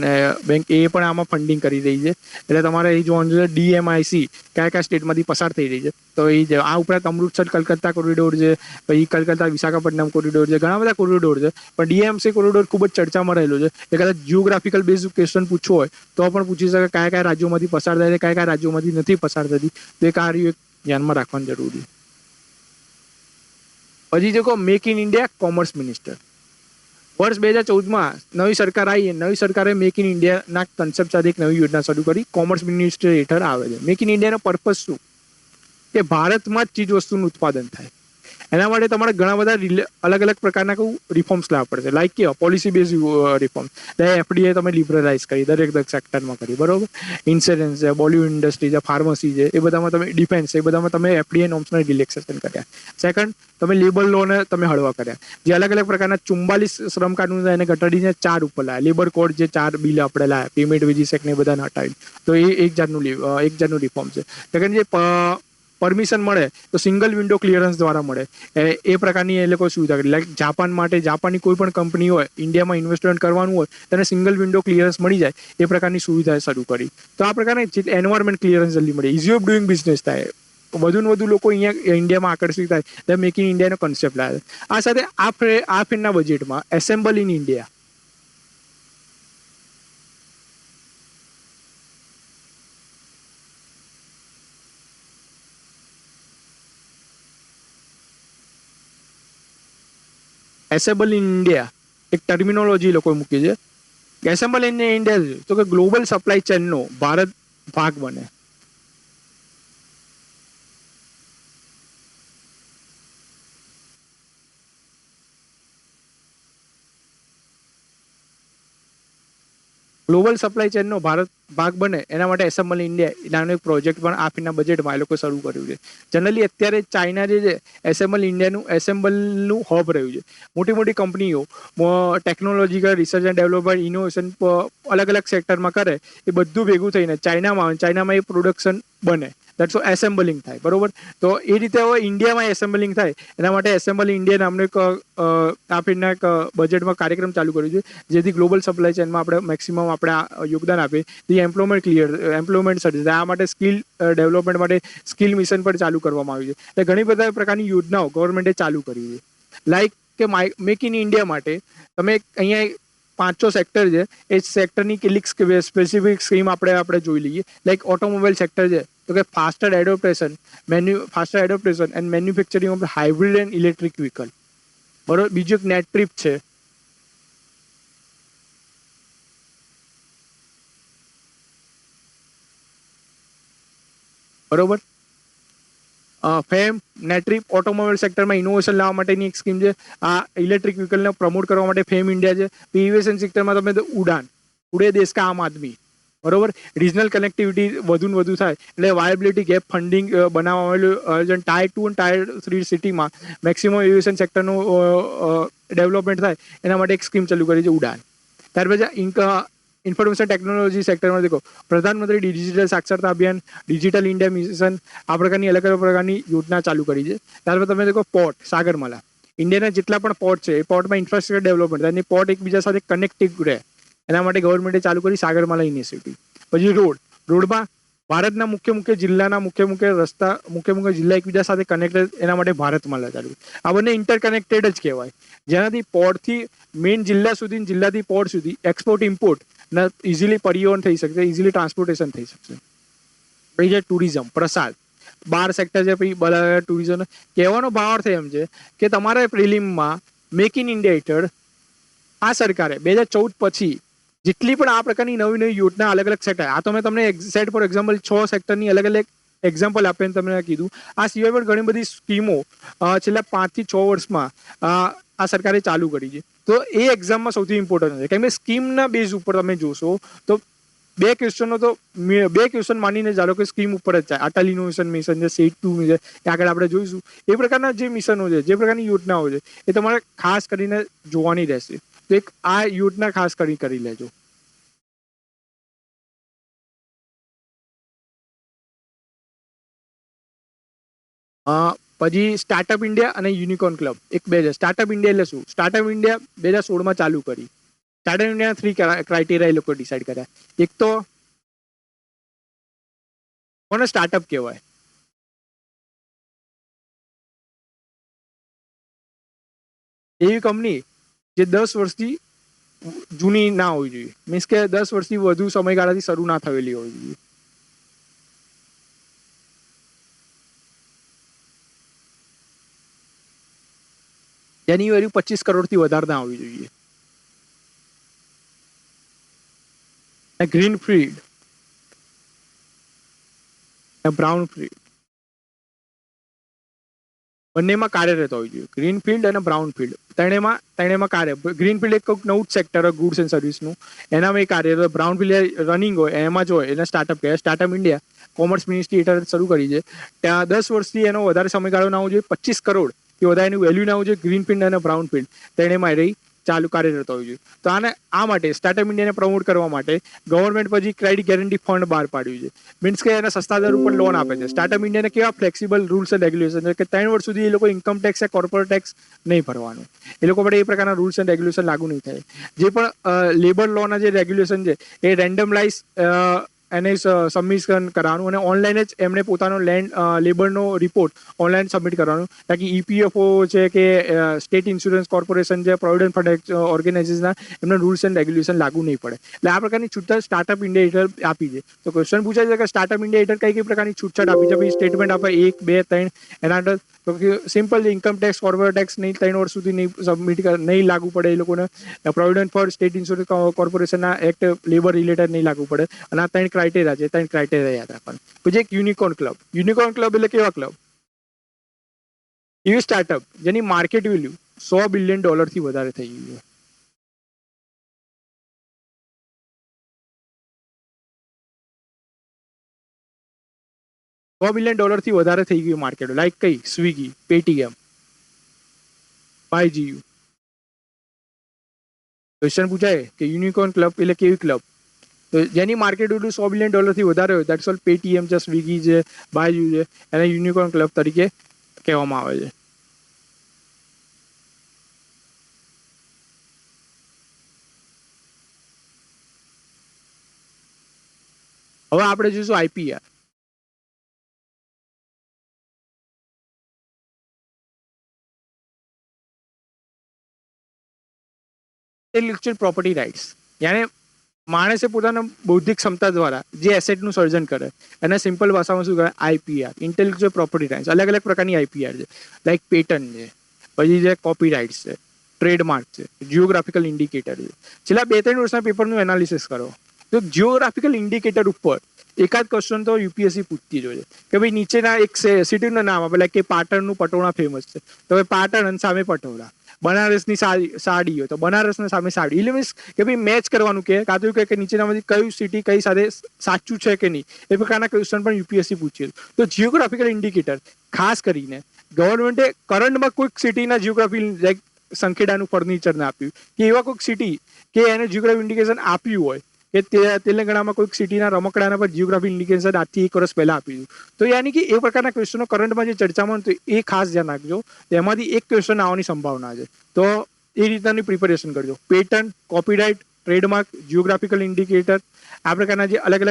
બેંક, એ પણ આમાં ફંડિંગ કરી રહી છે. એટલે તમારે એ જોવાનું છે DMIC કયા કયા સ્ટેટમાંથી પસાર થઈ રહી છે. તો એ આ ઉપરાંત અમૃતસર કલકત્તા કોરિડોર છે, પછી કલકત્તા વિશાખાપટ્ટનમ કોરિડોર છે, ઘણા બધા કોરિડોર છે. પણ DMC કોરિડોર ખૂબ જ ચર્ચામાં રહેલો છે. એ કદાચ જીઓગ્રાફિકલ બેઝ ક્વેશ્ચન પૂછવો હોય તો પણ પૂછી શકે કયા કયા રાજ્યોમાંથી પસાર થાય છે, કયા કયા રાજ્યોમાંથી નથી પસાર થતી. તો એ કાર્ય ધ્યાનમાં રાખવાનું જરૂરી. પછી દેખો make in India commerce minister. વર્ષ 2014માં નવી સરકાર આવી, નવી સરકારે મેક ઇન ઇન્ડિયાના કન્સેપ્ટ સાથે એક નવી યોજના શરૂ કરી, કોમર્સ મિનિસ્ટર હેઠળ આવે છે. મેક ઇન ઇન્ડિયાનો પર્પઝ શું? કે ભારતમાં જ ચીજ વસ્તુનું ઉત્પાદન થાય. એના માટે તમારે ઘણા બધા અલગ અલગ પ્રકારના રિફોર્મ્સ લાવવા પડશે, લાઈક કે પોલિસી બેઝ રિફોર્મ. FDI તમે લિબરલાઇઝ કરી, દરેક સેક્ટરમાં કરી, બરોબર. ઇન્સ્યોરન્સ છે, બોલિવૂડ ઇન્ડસ્ટ્રી છે, ફાર્મસી છે, એ બધામાં તમે ડિફેન્સ, એ બધામાં તમે FDI નોર્મ્સને રિલેક્સેશન કર્યા. સેકન્ડ, તમે લેબર લોને તમે હળવા કર્યા. જે અલગ અલગ પ્રકારના 44 શ્રમ કાનૂન એને ઘટાડીને 4 ઉપર લાયા. લેબર કોડ જે 4 બિલ આપણે લાયા, પેમેન્ટ વેજીસ એક્ટ ને બધાને હટાવી. તો એ એક જાતનું રિફોર્મ છે. સેકન્ડ, જે પરમિશન મળે તો સિંગલ વિન્ડો ક્લિયરન્સ દ્વારા મળે. એ પ્રકારની એ લોકો સુવિધા કરી. લાઈક જાપાન માટે, જાપાનની કોઈ પણ કંપની હોય ઇન્ડિયામાં ઇન્વેસ્ટમેન્ટ કરવાનું હોય તેને સિંગલ વિન્ડો ક્લિયરન્સ મળી જાય, એ પ્રકારની સુવિધા શરૂ કરી. તો આ પ્રકારની એન્વાયરમેન્ટ ક્લિયરન્સ જલ્દી મળે, ઇઝી ઓફ ડુઈંગ બિઝનેસ થાય, વધુ ને વધુ લોકો અહીંયા ઇન્ડિયામાં આકર્ષિત થાય. એટલે મેક ઇન ઇન્ડિયાનો કોન્સેપ્ટ લાવે. આ સાથે આ ફેરના બજેટમાં assemble in India, assemble in India એક ટર્મિનોલોજી લોકો મૂકી છે. એસેમ્બલ ઇન ઇન્ડિયા તો કે ગ્લોબલ સપ્લાય ચેનનો ભારત ભાગ બને. ગ્લોબલ સપ્લાય ચેનનો ભારત ભાગ બને એના માટે એસેમ્બલ ઇન્ડિયા નાનો એક પ્રોજેક્ટ પણ આ ફીના બજેટમાં એ લોકો શરૂ કર્યું છે. જનરલી અત્યારે ચાઇના જે છે એસેમ્બલનું હબ રહ્યું છે. મોટી મોટી કંપનીઓ technological research and development innovation અલગ અલગ સેક્ટરમાં કરે, એ બધું ભેગું થઈને ચાઇનામાં એ પ્રોડક્શન બને. દેટ્સ એસેમ્બલિંગ થાય, બરોબર. તો એ રીતે હવે ઇન્ડિયામાં એસેમ્બલિંગ થાય એના માટે એસેમ્બલ ઇન્ડિયા નામનો એક આ ફીના એક બજેટમાં કાર્યક્રમ ચાલુ કર્યું છે, જેથી ગ્લોબલ સપ્લાય ચેનમાં આપણે મેક્સિમમ આપણે યોગદાન આપીએ. જે એમ્પ્લોયમેન્ટ સર્ચ, આ માટે સ્કિલ ડેવલપમેન્ટ માટે સ્કિલ મિશન પણ ચાલુ કરવામાં આવ્યું છે. એટલે ઘણી બધા પ્રકારની યોજનાઓ ગવર્મેન્ટે ચાલુ કરી છે. લાઈક કે મેક ઇન ઇન્ડિયા માટે તમે અહીંયા 5-6 સેક્ટર છે, એ સેક્ટરની કેટલીક સ્પેસિફિક સ્કીમ આપણે જોઈ લઈએ. લાઈક ઓટોમોબાઈલ સેક્ટર છે, તો કે faster adoption and manufacturing of hybrid and electric vehicle. બરોબર. બીજું એક નેટ ટ્રીપ છે. બરોબર. ફેમ નેટ્રીપ ઓટોમોબાઈલ સેક્ટરમાં ઇનોવેશન લાવવા માટેની એક સ્કીમ છે. આ ઇલેક્ટ્રિક વ્હીકલને પ્રમોટ કરવા માટે ફેમ ઇન્ડિયા છે. એવિએશન સેક્ટરમાં તમે તો ઉડાન, ઉડે દેશ કા આમ આદમી. બરોબર. રિજનલ કનેક્ટિવિટી વધુ ને વધુ થાય એટલે વાયબિલિટી ગેપ ફંડિંગ બનાવવા આવેલું ટાયર 2 અને ટાયર 3 સિટીમાં મેક્સિમમ એવિએશન સેક્ટરનું ડેવલપમેન્ટ થાય એના માટે એક સ્કીમ ચાલુ કરી છે ઉડાન. ત્યાર પછી ઇન્ફોર્મેશન ટેકનોલોજી સેક્ટરમાં દેખો પ્રધાનમંત્રી ડિજિટલ સાક્ષરતા અભિયાન, ડિજિટલ ઇન્ડિયા મિશન, આ પ્રકારની અલગ અલગ પ્રકારની યોજના ચાલુ કરી છે. ત્યારબાદ તમે દેખો પોર્ટ સાગરમાલા. ઇન્ડિયાના જેટલા પણ પોર્ટ છે એ પોર્ટમાં ઇન્ફ્રાસ્ટ્રક્ચર ડેવલપમેન્ટ એની પોર્ટ એકબીજા સાથે કનેક્ટિવ રહે એના માટે ગવર્મેન્ટે ચાલુ કરી સાગરમાલા ઇનિશિયેટિવ. પછી રોડમાં ભારતના મુખ્ય જિલ્લા એકબીજા સાથે કનેક્ટેડ એના માટે ભારતમાલા ચાલુ. આ બંને ઇન્ટરકનેક્ટેડ જ કહેવાય, જેનાથી પોર્ટથી મેઇન જિલ્લા સુધી, જિલ્લાથી પોર્ટ સુધી એક્સપોર્ટ ઇમ્પોર્ટ ઇઝીલી પરિવહન થઈ શકશે, ઇઝીલી ટ્રાન્સપોર્ટેશન થઈ શકશે. પછી છે ટુરિઝમ પ્રસાદ 12 સેક્ટર છે. પછી બધા ટુરિઝમ કહેવાનો ભાવાર્થ એમ છે કે તમારે પ્રિલિમમાં મેક ઇન ઇન્ડિયા હેઠળ આ સરકારે 2014 પછી જેટલી પણ આ પ્રકારની નવી નવી યોજના અલગ અલગ સેક્ટર, આ તો મેં તમને સેટ ફોર એક્ઝામ્પલ 6 સેક્ટરની અલગ અલગ એક્ઝામ્પલ આપીને તમને કીધું. આ સિવાય પણ ઘણી બધી સ્કીમો છેલ્લા 5 થી 6 વર્ષમાં આ સરકારે ચાલુ કરી છે. તો એ એક્ઝામમાં સૌથી ઇમ્પોર્ટન્ટ છે, કેમ કે સ્કીમના બેઝ ઉપર તમે જોશો તો બે ક્વેશ્ચન માનીને ચાલો કે સ્કીમ ઉપર જ જાય. અટલ ઇનોવેશન મિશન છે, સેટ 2 છે, એ આગળ આપણે જોઈશું. એ પ્રકારના જે મિશનો છે, જે પ્રકારની યોજનાઓ છે, એ તમારે ખાસ કરીને જોવાની રહેશે. તો એક આ યોજના ખાસ કરી લેજો. પછી સ્ટાર્ટઅપ ઇન્ડિયા અને યુનિકોર્ન ક્લબ એક બે છે. સ્ટાર્ટઅપ ઇન્ડિયા એટલે શું? સ્ટાર્ટઅપ ઇન્ડિયા 2016 ચાલુ કરી. સ્ટાર્ટઅપ ઇન્ડિયાના 3 ક્રાઇટેરિયા એ લોકો ડિસાઇડ કર્યા. એક તો કોને સ્ટાર્ટઅપ કહેવાય? એવી કંપની જે 10 વર્ષથી જૂની ના હોવી જોઈએ, મીન્સ કે 10 વર્ષથી વધુ સમયગાળાથી શરૂ ના થયેલી હોવી જોઈએ. જેની વેલ્યુ 25 કરોડથી વધારે ના હોવી જોઈએ. ગ્રીન ફીલ્ડ, બ્રાઉન ફીલ્ડ બંનેમાં કાર્યરત હોવી જોઈએ. ગ્રીન ફિલ્ડ અને બ્રાઉન ફિલ્ડ ત્રણેયમાં કાર્ય. ગ્રીન ફિલ્ડ એક નવું જ સેક્ટર હોય ગુડ્સ એન્ડ સર્વિસનું, એનામાં એ કાર્યરત. બ્રાઉન ફિલ્ડ રનિંગ હોય એમાં જ હોય, એને સ્ટાર્ટઅપ કહેવાય. સ્ટાર્ટઅપ ઇન્ડિયા કોમર્સ મિનિસ્ટ્રી હેઠળ શરૂ કરી છે. ત્યાં 10 વર્ષથી એનો વધારે સમયગાળો ના હોવો જોઈએ, 25 કરોડ કે વધારે એનું વેલ્યુ ના હોવું જોઈએ. ગ્રીન ફિલ્ડ અને બ્રાઉન ફિલ્ડ ત્રણેયમાં રહી ચાલુ કાર્યરત હોવી જોઈએ. તો આ માટે સ્ટાર્ટઅપ ઇન્ડિયાને પ્રમોટ કરવા માટે ગવર્મેન્ટ પછી ક્રેડિટ ગેરંટી ફંડ બહાર પાડ્યું છે. મીન્સ કે એને સસ્તા દર ઉપર લોન આપે છે. સ્ટાર્ટઅપ ઇન્ડિયાને કેવા ફ્લેક્સિબલ રૂલ્સ એન્ડ રેગ્યુલેશન છે કે 3 વર્ષ સુધી એ લોકો ઇન્કમ ટેક્સ કે કોર્પોરેટ ટેક્સ નહીં ભરવાનું. એ લોકો માટે એ પ્રકારના રૂલ્સ એન્ડ રેગ્યુલેશન લાગુ નહીં થાય. જે પણ લેબર લોના જે રેગ્યુલેશન છે એ રેન્ડમલાઇઝ એને સબમિશન કરવાનું અને ઓનલાઈન જ એમને પોતાનો લેબરનો રિપોર્ટ ઓનલાઈન સબમિટ કરવાનું, તાકી ઈપીએફઓ છે કે સ્ટેટ ઇન્સ્યોરન્સ કોર્પોરેશન છે, પ્રોવિડન્ટ ફંડ ઓર્ગેનાઇઝેશનના એમને રૂલ્સ એન્ડ રેગ્યુલેશન લાગુ નહીં પડે. એટલે આ પ્રકારની છૂટછાટ સ્ટાર્ટઅપ ઇન્ડિયા હેઠળ આપી છે. તો ક્વેશ્ચન પૂછાય છે કે સ્ટાર્ટઅપ ઇન્ડિયા હેઠળ કઈ કઈ પ્રકારની છૂટછાટ આપી છે? પછી સ્ટેટમેન્ટ આપે 1, 2, 3 એના અંદર તો સિમ્પલ છે. ઇન્કમ ટેક્સ કોર્પોરેટ ટેક્સ નહીં 3 વર્ષ સુધી નહીં સબમિટ નહીં લાગુ પડે એ લોકોને. પ્રોવિડન્ટ ફંડ સ્ટેટ ઇન્સ્યોરન્સ કોર્પોરેશનના એક્ટ લેબર રિલેટેડ નહીં લાગુ પડે. અને આ 3 ક્રાઇટેરિયા છે, 3 ક્રાઇટેરિયા યાદ રાખવાનું. પછી એક યુનિકોર્ન ક્લબ. યુનિકોર્ન ક્લબ એટલે કેવા ક્લબ? એવી સ્ટાર્ટઅપ જેની માર્કેટ વેલ્યુ $100 બિલિયન થી વધારે થઈ ગઈ છે. $100 બિલિયન થી વધારે થઈ ગયું માર્કેટ. લાઈક કઈ? Swiggy, Paytm, BYJU'S. ક્વેશ્ચન પૂછાય કે યુનિકોર્ન ક્લબ એટલે કેવી ક્લબ? તો જેની માર્કેટ વેલ્યુ $100 બિલિયન થી વધારે હોય, દેટ્સ ઓલ પેટીએમ છે, સ્વિગી છે, બાયજુ છે, એને યુનિકોર્ન ક્લબ તરીકે કહેવામાં આવે છે. હવે આપણે જોઈશું આઈપીઆર. ઇન્ટેલેક્ચ્યુઅલ પ્રોપર્ટી રાઇટ્સ યાને માણસે પોતાના બૌદ્ધિક ક્ષમતા દ્વારા જે એસેટનું સર્જન કરે એને સિમ્પલ ભાષામાં શું કહેવાય? IPR, intellectual property rights. અલગ અલગ પ્રકારની આઈપીઆર છે, લાઈક પેટન્ટ છે, પછી જે કોપી રાઇટ્સ છે, ટ્રેડમાર્ક છે, જિયોગ્રાફિકલ ઇન્ડિકેટર છે. છેલ્લા 2-3 વર્ષના પેપરનું એનાલિસિસ કરો તો જિયોગ્રાફિકલ ઇન્ડિકેટર ઉપર એકાદ ક્વેશ્ચન તો યુપીએસસી પૂછતી જ હોય છે કે ભાઈ નીચેના એક સિટીનું નામ આપે, લાઈક કે પાટણનું પટોળા ફેમસ છે તો ભાઈ પાટણ અને સામે પટોળા. બનારસની સાડી હોય તો બનારસની સામે સાડી. એટલે મીન્સ કે ભાઈ મેચ કરવાનું કે કાં તો કે નીચેનામાંથી કયું સિટી કઈ સાથે સાચું છે કે નહીં એ પ્રકારના ક્વેશ્ચન પણ યુપીએસસી પૂછે. તો જિયોગ્રાફિકલ ઇન્ડિકેટર ખાસ કરીને ગવર્મેન્ટે કરંટમાં કોઈક સિટીના જિયોગ્રાફી, લાઈક સંખેડાનું ફર્નિચરને આપ્યું કે એવા કોઈક સિટી કે એને જિયોગ્રાફી ઇન્ડિકેશન આપ્યું હોય કે તેલંગાણામાં કોઈક સિટીના રમકડાના પર જિયોગ્રાફી ઇન્ડિકેશન આજથી 1 વર્ષ પહેલા આપ્યું. તો યાની કે એ પ્રકારના ક્વેશ્ચનો કરંટમાં જે ચર્ચામાં તો એ ખાસ ધ્યાન રાખજો. એમાંથી એક ક્વેશ્ચન આવવાની સંભાવના છે, તો એ રીતની પ્રિપેરેશન કરજો. Patent, copyright, trademark, geographical indicator, આ પ્રકારના જે અલગ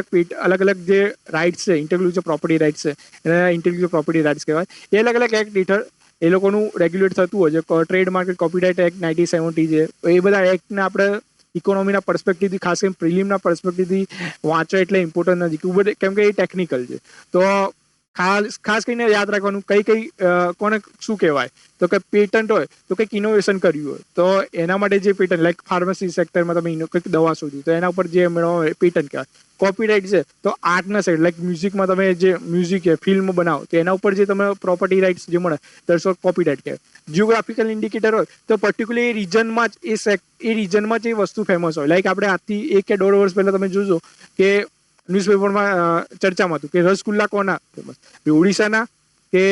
અલગ જે રાઇટ્સ છે, ઇન્ટેલેક્ચ્યુઅલ પ્રોપર્ટી રાઇટ્સ છે, એને ઇન્ટેલેક્ચ્યુઅલ પ્રોપર્ટી રાઇટ્સ કહેવાય. એ અલગ અલગ એક્ટ હેઠળ એ લોકોનું રેગ્યુલેટ થતું હોય છે. ટ્રેડમાર્ક, કોપીરાઇટ એક્ટ 1970 છે. એ બધા એક્ટને આપણે ઇકોનોમીના પર્સપેક્ટિવથી, ખાસ કરીને પ્રિલિમના પર્સપેક્ટિવથી વાંચો એટલે ઇમ્પોર્ટન્ટ નથી, કેમ કે એ ટેકનિકલ છે. તો ખાસ કરીને યાદ રાખવાનું કઈ કોને શું કહેવાય. તો કે પેટન્ટ હોય તો કંઈક ઇનોવેશન કર્યું હોય તો એના માટે જે પેટન્ટ, લાઈક ફાર્મસી સેક્ટરમાં તમે કંઈક દવા શોધી તો એના ઉપર જે મેળવવા પેટન્ટ કહેવાય. કોપીરાઇટ છે તો આર્ટના સાઈડ, લાઈક મ્યુઝિકમાં તમે જે મ્યુઝિક છે, ફિલ્મ બનાવો તો એના ઉપર જે તમે પ્રોપર્ટી રાઇટ્સ જે મળે તો કોપીરાઇટ કહેવાય. જિયોગ્રાફિકલ ઇન્ડિકેટર હોય તો પર્ટિક્યુલર એ રીજનમાં જ એ રીજનમાં જ એ વસ્તુ ફેમસ હોય. લાઈક આપણે આજથી 1 કે 1.5 વર્ષ પહેલા તમે જોજો કે ન્યૂઝપેપરમાં ચર્ચામાં હતું કે રસગુલ્લા કોના ફેમસ, ઓડિશાના કે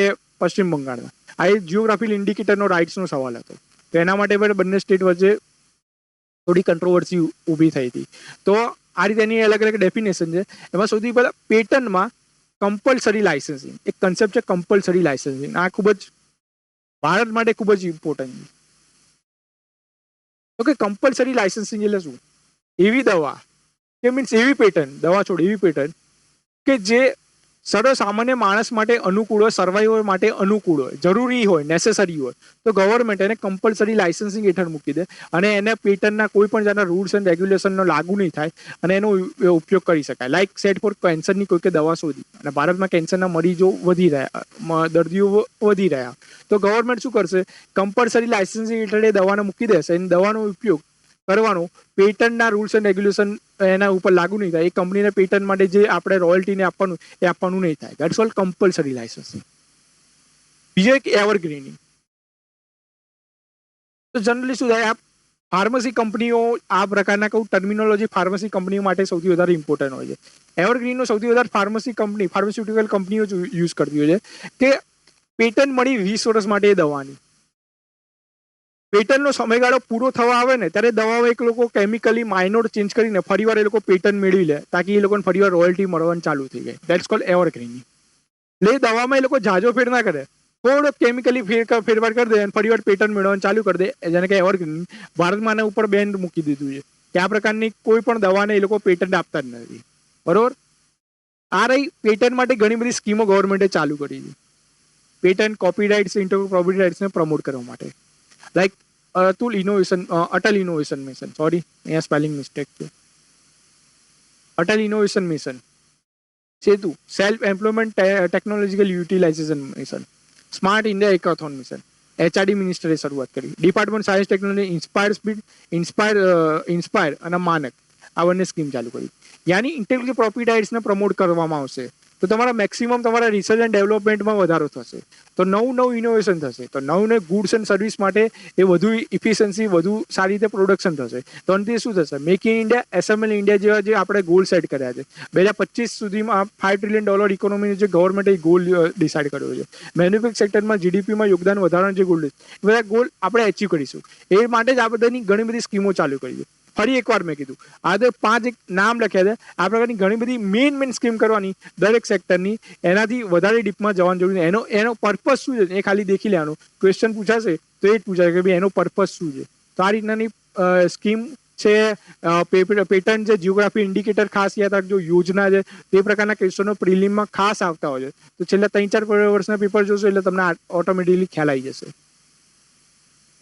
પશ્ચિમ બંગાળના. આ એ જિયોગ્રાફિકલ ઇન્ડિકેટરનો રાઇટ્સનો સવાલ હતો. તો એના માટે બંને સ્ટેટ વચ્ચે થોડી કંટ્રોવર્સી ઊભી થઈ હતી. તો આ રીતે એની અલગ અલગ ડેફિનેશન છે. એમાં સૌથી પહેલા પેટન્ટમાં કમ્પલસરી લાઇસન્સિંગ એક કન્સેપ્ટ છે. કમ્પલસરી લાઇસન્સિંગ આ ખૂબ જ ભારત માટે ખૂબ જ ઇમ્પોર્ટન્ટ છે. તો કે કમ્પલસરી લાઇસન્સિંગ એટલે શું? એવી દવા કે મીન્સ એવી પેટન્ટ, દવા છોડ એવી પેટન્ટ કે જે સામાન્ય માણસ માટે અનુકૂળ હોય, સર્વાઈવલ માટે અનુકૂળ હોય, જરૂરી હોય, નેસેસરી હોય, તો ગવર્મેન્ટ એને કમ્પલસરી લાઇસન્સિંગ હેઠળ મૂકી દે અને એને પેટન્ટના કોઈ પણ જાતના રૂલ્સ એન્ડ રેગ્યુલેશનનો લાગુ નહીં થાય અને એનો ઉપયોગ કરી શકાય. લાઈક સેટ ફોર કેન્સરની કોઈ દવા શોધી અને ભારતમાં કેન્સરના મરીજો વધી રહ્યા, દર્દીઓ વધી રહ્યા, તો ગવર્મેન્ટ શું કરશે? કમ્પલસરી લાઇસન્સિંગ હેઠળ એ દવાને મૂકી દેશે. એની દવાનો ઉપયોગ કરવાનો પેટન્ટના રૂલ્સ એન્ડ રેગ્યુલેશન એના ઉપર લાગુ નહીં થાય. એ કંપનીને પેટન્ટ માટે જે આપણે રોયલ્ટીને આપવાનું એ આપવાનું નહીં થાય. That's all compulsory licensing. બીજો એક એવરગ્રીનિંગ. તો જનરલી શું થાય, આ ફાર્મસી કંપનીઓ આ પ્રકારના કહું ટર્મિનોલોજી ફાર્મસી કંપનીઓ માટે સૌથી વધારે ઇમ્પોર્ટન્ટ હોય છે. એવરગ્રીનનો સૌથી વધારે ફાર્માસ્યુટિકલ કંપનીઓ યુઝ કરતી હોય છે કે પેટન્ટ મળી 20 વર્ષ માટે એ દવાની. પેટન્ટનો સમયગાળો પૂરો થવા આવે ને ત્યારે દવાઓ એક લોકો કેમિકલી માઇનોર ચેન્જ કરીને ફરીવાર એ લોકો પેટન્ટ મેળવી લે તાકી એ લોકોને ફરીવાર રોયલ્ટી મળવાનું ચાલુ થઈ જાય. That's called evergreening. એટલે દવામાં એ લોકો જાજો ફેર ના કરે, થોડો કેમિકલી ફેરફાર કરી દે અને ફરીવાર પેટન્ટ મેળવવાનું ચાલુ કરી દે, જેને કે એવરગ્રીનિંગ. ભારતમાં આના ઉપર બેન મૂકી દીધું છે કે આ પ્રકારની કોઈ પણ દવાને એ લોકો પેટન્ટ આપતા જ નથી. બરોબર. આ રહી પેટન્ટ માટે ઘણી બધી સ્કીમો ગવર્મેન્ટે ચાલુ કરી છે પેટન્ટ, કોપીરાઇટ્સ, ઇન્ટેલેક્ચ્યુઅલ પ્રોપર્ટી રાઇટ્સને પ્રમોટ કરવા માટે. Like Atal innovation mission, sorry અહીંયા સ્પેલિંગ મિસ્ટેક છે. Atal innovation mission, Setu, self employment technological utilisation mission, smart India hackathon mission, HRD મિનિસ્ટરે શરૂઆત કરી. ડિપાર્ટમેન્ટ સાયન્સ ટેકનોલોજી ઇન્સ્પાયર અને માનક આ બંને સ્કીમ ચાલુ કરી. યાની ઇન્ટેલેક્ચ્યુઅલ પ્રોપર્ટી રાઇટ્સને પ્રમોટ કરવામાં આવશે તો તમારા મેક્સિમમ તમારા રિસર્ચ એન્ડ ડેવલપમેન્ટમાં વધારો થશે, તો નવું ઇનોવેશન થશે, તો નવું ગુડ્સ એન્ડ સર્વિસ માટે એ વધુ ઇફિશિયન્સી, વધુ સારી રીતે પ્રોડક્શન થશે. તો અંતે શું થશે? Make in India, assemble India જેવા જે આપણે ગોલ સેટ કર્યા છે 2025 સુધીમાં $5 ટ્રિલિયન ઇકોનોમીનો જે ગવર્મેન્ટે ગોલ ડિસાઇડ કર્યો છે. મેન્યુફેક્ચરિંગ સેક્ટરમાં જીડીપીમાં યોગદાન વધારવાનો જે ગોલ છે, એ બધા ગોલ આપણે એચીવ કરીશું. એ માટે જ આ બધાની ઘણી બધી સ્કીમો ચાલુ કરી છે. ફરી એકવાર મેં કીધું, આ 5 એક નામ લખ્યા છે. આ પ્રકારની ઘણી બધી મેઇન સ્કીમ કરવાની દરેક સેક્ટરની, એનાથી વધારે ડીપમાં જવાની જરૂર નથી. એનો પર્પઝ શું છે એ ખાલી દેખી લેવાનું. ક્વેશ્ચન પૂછાશે તો એ જ પૂછાશે કે ભાઈ એનો પર્પઝ શું છે. તો આ રીતનાની સ્કીમ છે. પેટન્ટ છે, જિયોગ્રાફી ઇન્ડિકેટર ખાસ યાદ રાખજો, યોજના છે, તે પ્રકારના ક્વેશ્ચનો પ્રિલિમમાં ખાસ આવતા હોય છે. તો છેલ્લા 3-4 વર્ષના પેપર જોશો એટલે તમને ઓટોમેટિકલી ખ્યાલ આવી જશે.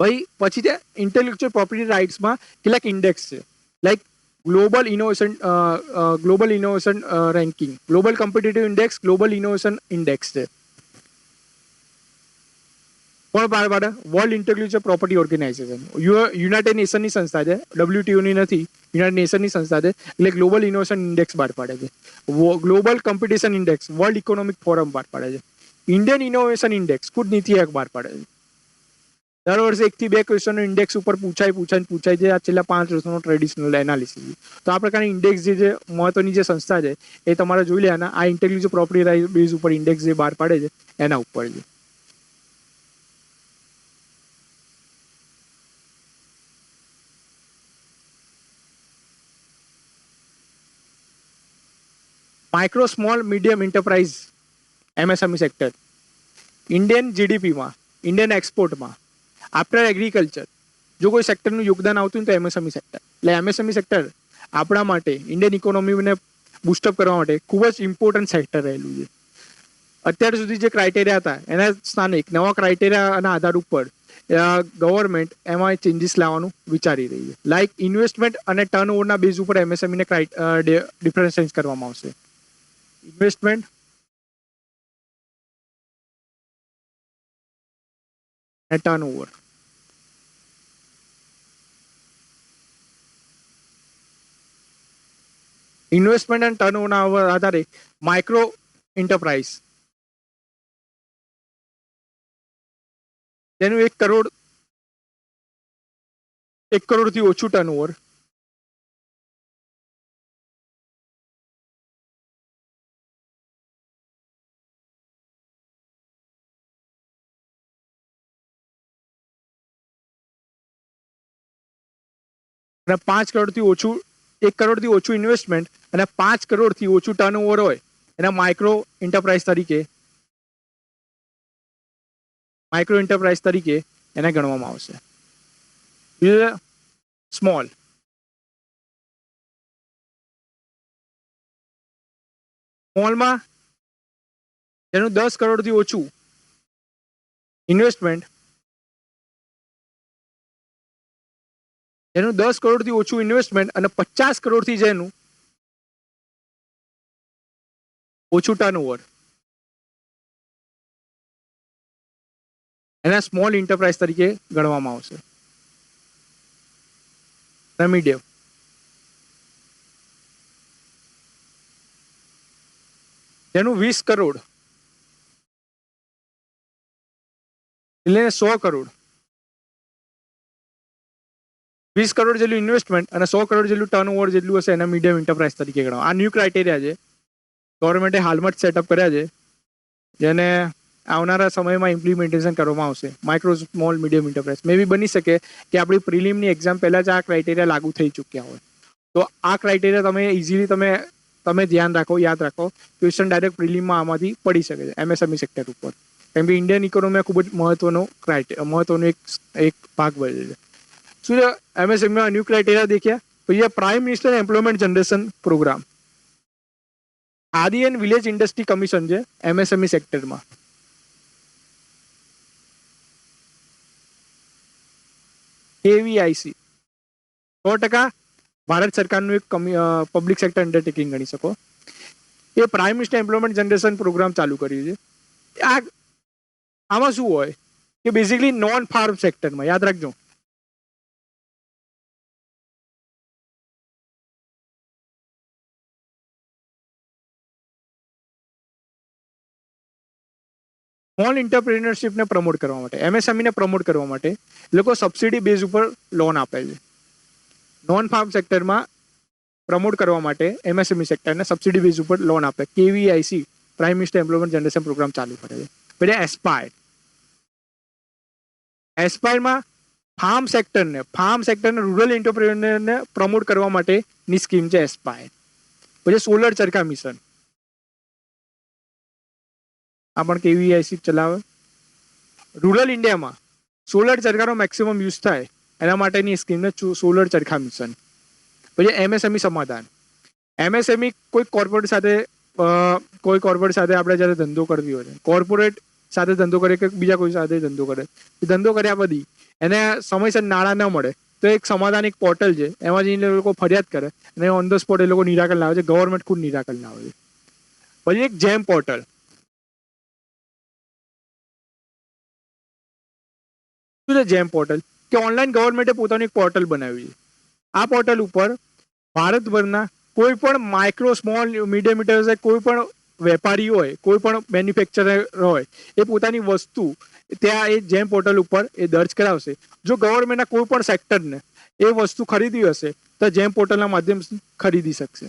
ભાઈ પછી ત્યાં ઇન્ટેલેક્ચ્યુઅલ પ્રોપર્ટી રાઇટ્સમાં કેટલાક ઇન્ડેક્સ છે, like global innovation ranking, global competitive index, global innovation index છે. કોણ બહાર પાડે? World intellectual property organisation, United નેશનની સંસ્થા છે, WTOની નથી, યુનાઇટેડ નેશનની સંસ્થા છે, એટલે ગ્લોબલ ઇનોવેશન ઇન્ડેક્સ બહાર પાડે છે. Global competition index world economic forum બહાર પાડે છે. ઇન્ડિયન ઇનોવેશન ઇન્ડેક્સ ખુદ નીતિ આયોગ બહાર પાડે છે. દર વર્ષે 1 થી 2 ક્વેશ્ચન ઇન્ડેક્સ ઉપર પૂછાય છે. આ છેલ્લા 5 વર્ષનો ટ્રેડિશનલ એનાલિસિસ. તો આ પ્રકારની ઇન્ડેક્સ જે છે, મહત્વની જે સંસ્થા છે એ તમારે જોઈ લેવાના. આ ઇન્ટેલેક્ચ્યુઅલ પ્રોપર્ટી રાઇટ બેઝ ઉપર ઇન્ડેક્સ જે બહાર પાડે છે એના ઉપર છે. Micro small medium enterprise MSME sector, Indian જીડીપીમાં, ઇન્ડિયન એક્સપોર્ટમાં આફ્ટર એગ્રીકલ્ચર જો કોઈ સેક્ટરનું યોગદાન આવતું હોય તો MSME સેક્ટર. એટલે MSME સેક્ટર આપણા માટે ઇન્ડિયન ઇકોનોમીને બૂસ્ટઅપ કરવા માટે ખૂબ જ ઇમ્પોર્ટન્ટ સેક્ટર રહેલું છે. અત્યાર સુધી જે ક્રાઇટેરિયા હતા એના સ્થાને એક નવા ક્રાઇટેરિયાના આધાર ઉપર ગવર્મેન્ટ એમાં ચેન્જીસ લાવવાનું વિચારી રહી છે. લાઇક ઇન્વેસ્ટમેન્ટ અને ટર્નઓવરના બેઝ ઉપર MSME ને ડિફરન્શિએટ કરવામાં આવશે. ઇન્વેસ્ટમેન્ટ અને ટર્નઓવર. ઇન્વેસ્ટમેન્ટ અને ટર્નઓવરના આધારે માઇક્રો એન્ટરપ્રાઇઝ તેનું 1 કરોડથી ઓછું ટર્નઓવર, અને 5 કરોડથી ઓછું, 1 કરોડથી ઓછું ઇન્વેસ્ટમેન્ટ અને 5 કરોડથી ઓછું ટર્નઓવર હોય એના માઇક્રો એન્ટરપ્રાઇઝ તરીકે એને ગણવામાં આવશે. સ્મોલ, સ્મોલમાં જેનું 10 કરોડથી ઓછું ઇન્વેસ્ટમેન્ટ, જેનું 10 કરોડથી ઓછું ઇન્વેસ્ટમેન્ટ અને 50 કરોડથી જેનું ઓછું ટર્નઓવર એના સ્મોલ એન્ટરપ્રાઇઝ તરીકે ગણવામાં આવશે. મીડિયમ, જેનું 20 કરોડ એટલે 100 કરોડ, 20 કરોડ જેટલું ઇન્વેસ્ટમેન્ટ અને 100 કરોડ જેટલું ટર્નઓવર જેટલું હશે એના મીડિયમ એન્ટરપ્રાઇઝ તરીકે ગણવા. આ ન્યૂ ક્રાઇટેરિયા છે, ગવર્મેન્ટે હાલમાં જ સેટઅપ કર્યા છે, જેને આવનારા સમયમાં ઇમ્પ્લિમેન્ટેશન કરવામાં આવશે. માઇક્રો સ્મોલ મીડિયમ એન્ટરપ્રાઇઝ મે બી બની શકે કે આપણી પ્રિલિમની એક્ઝામ પહેલાં જ આ ક્રાઇટેરિયા લાગુ થઈ ચૂક્યા હોય. તો આ ક્રાઇટેરિયા તમે ઇઝીલી તમે ધ્યાન રાખો, યાદ રાખો. ક્વેશ્ચન ડાયરેક્ટ પ્રિલિમમાં આમાંથી પડી શકે છે MSME સેક્ટર ઉપર, કેમ કે ઇન્ડિયન ઇકોનોમીમાં ખૂબ જ મહત્વનો એક ભાગ ભજવે છે. શું છે MSMEમાં ન્યૂ ક્રાઇટેરિયા દેખ્યા? પછી prime minister employment generation programme, Khadi and village industry commission છે MSME સેક્ટરમાં. KVIC 100% ભારત સરકારનું એક પબ્લિક સેક્ટર અંડરટેકિંગ ગણી શકો. એ prime minister employment generation programme ચાલુ કર્યું છે. આમાં શું હોય કે બેઝિકલી નોન ફાર્મ સેક્ટરમાં, યાદ રાખજો, સ્મોલ એન્ટરપ્રિન્યોરશિપને પ્રમોટ કરવા માટે, MSME ને પ્રમોટ કરવા માટે લોકો સબસિડી બેઝ ઉપર લોન આપે છે. નોન ફાર્મ સેક્ટરમાં પ્રમોટ કરવા માટે MSME સેક્ટરને સબસિડી બેઝ ઉપર લોન આપે. KVIC prime minister employment generation programme ચાલુ કરે છે. પછી એસ્પાયરમાં ફાર્મ સેક્ટરને રૂરલ એન્ટરપ્રિન્યોરને પ્રમોટ કરવા માટેની સ્કીમ છે એસ્પાયર. પછી સોલર ચરખા મિશન, આ પણ KVIC ચલાવે. રૂરલ ઇન્ડિયામાં સોલર ચરખાનો મેક્સિમમ યુઝ થાય એના માટેની સ્કીમને સોલર ચરખા મિશન. પછી MSME સમાધાન, MSME કોઈ કોર્પોરેટ સાથે આપણે જ્યારે ધંધો કરવી હોય, કોર્પોરેટ સાથે ધંધો કરે કે બીજા કોઈ સાથે ધંધો કરે, ધંધો કર્યા પછી એને સમયસર નાણાં ન મળે તો એક સમાધાન એક પોર્ટલ છે, એમાં જઈને લોકો ફરિયાદ કરે અને ઓન ધ સ્પોટ એ લોકો નિરાકરણ લાવે છે. ગવર્મેન્ટ ખુદ નિરાકરણ લાવે છે. પછી એક જેમ પોર્ટલ. શું છે જેમ પોર્ટલ? કે ઓનલાઈન ગવર્મેન્ટે પોતાનું એક પોર્ટલ બનાવ્યું છે. આ પોર્ટલ ઉપર ભારતભરના કોઈ પણ માઇક્રો સ્મોલ મીડિયમ ઇન્ટરપ્રાઇઝ કોઈ પણ વેપારી હોય, કોઈ પણ મેન્યુફેક્ચરર હોય, એ પોતાની વસ્તુ ત્યાં એ જેમ પોર્ટલ ઉપર એ દર્જ કરાવશે. જો ગવર્મેન્ટના કોઈ પણ સેક્ટરને એ વસ્તુ ખરીદવી હશે તો જેમ પોર્ટલના માધ્યમથી ખરીદી શકશે.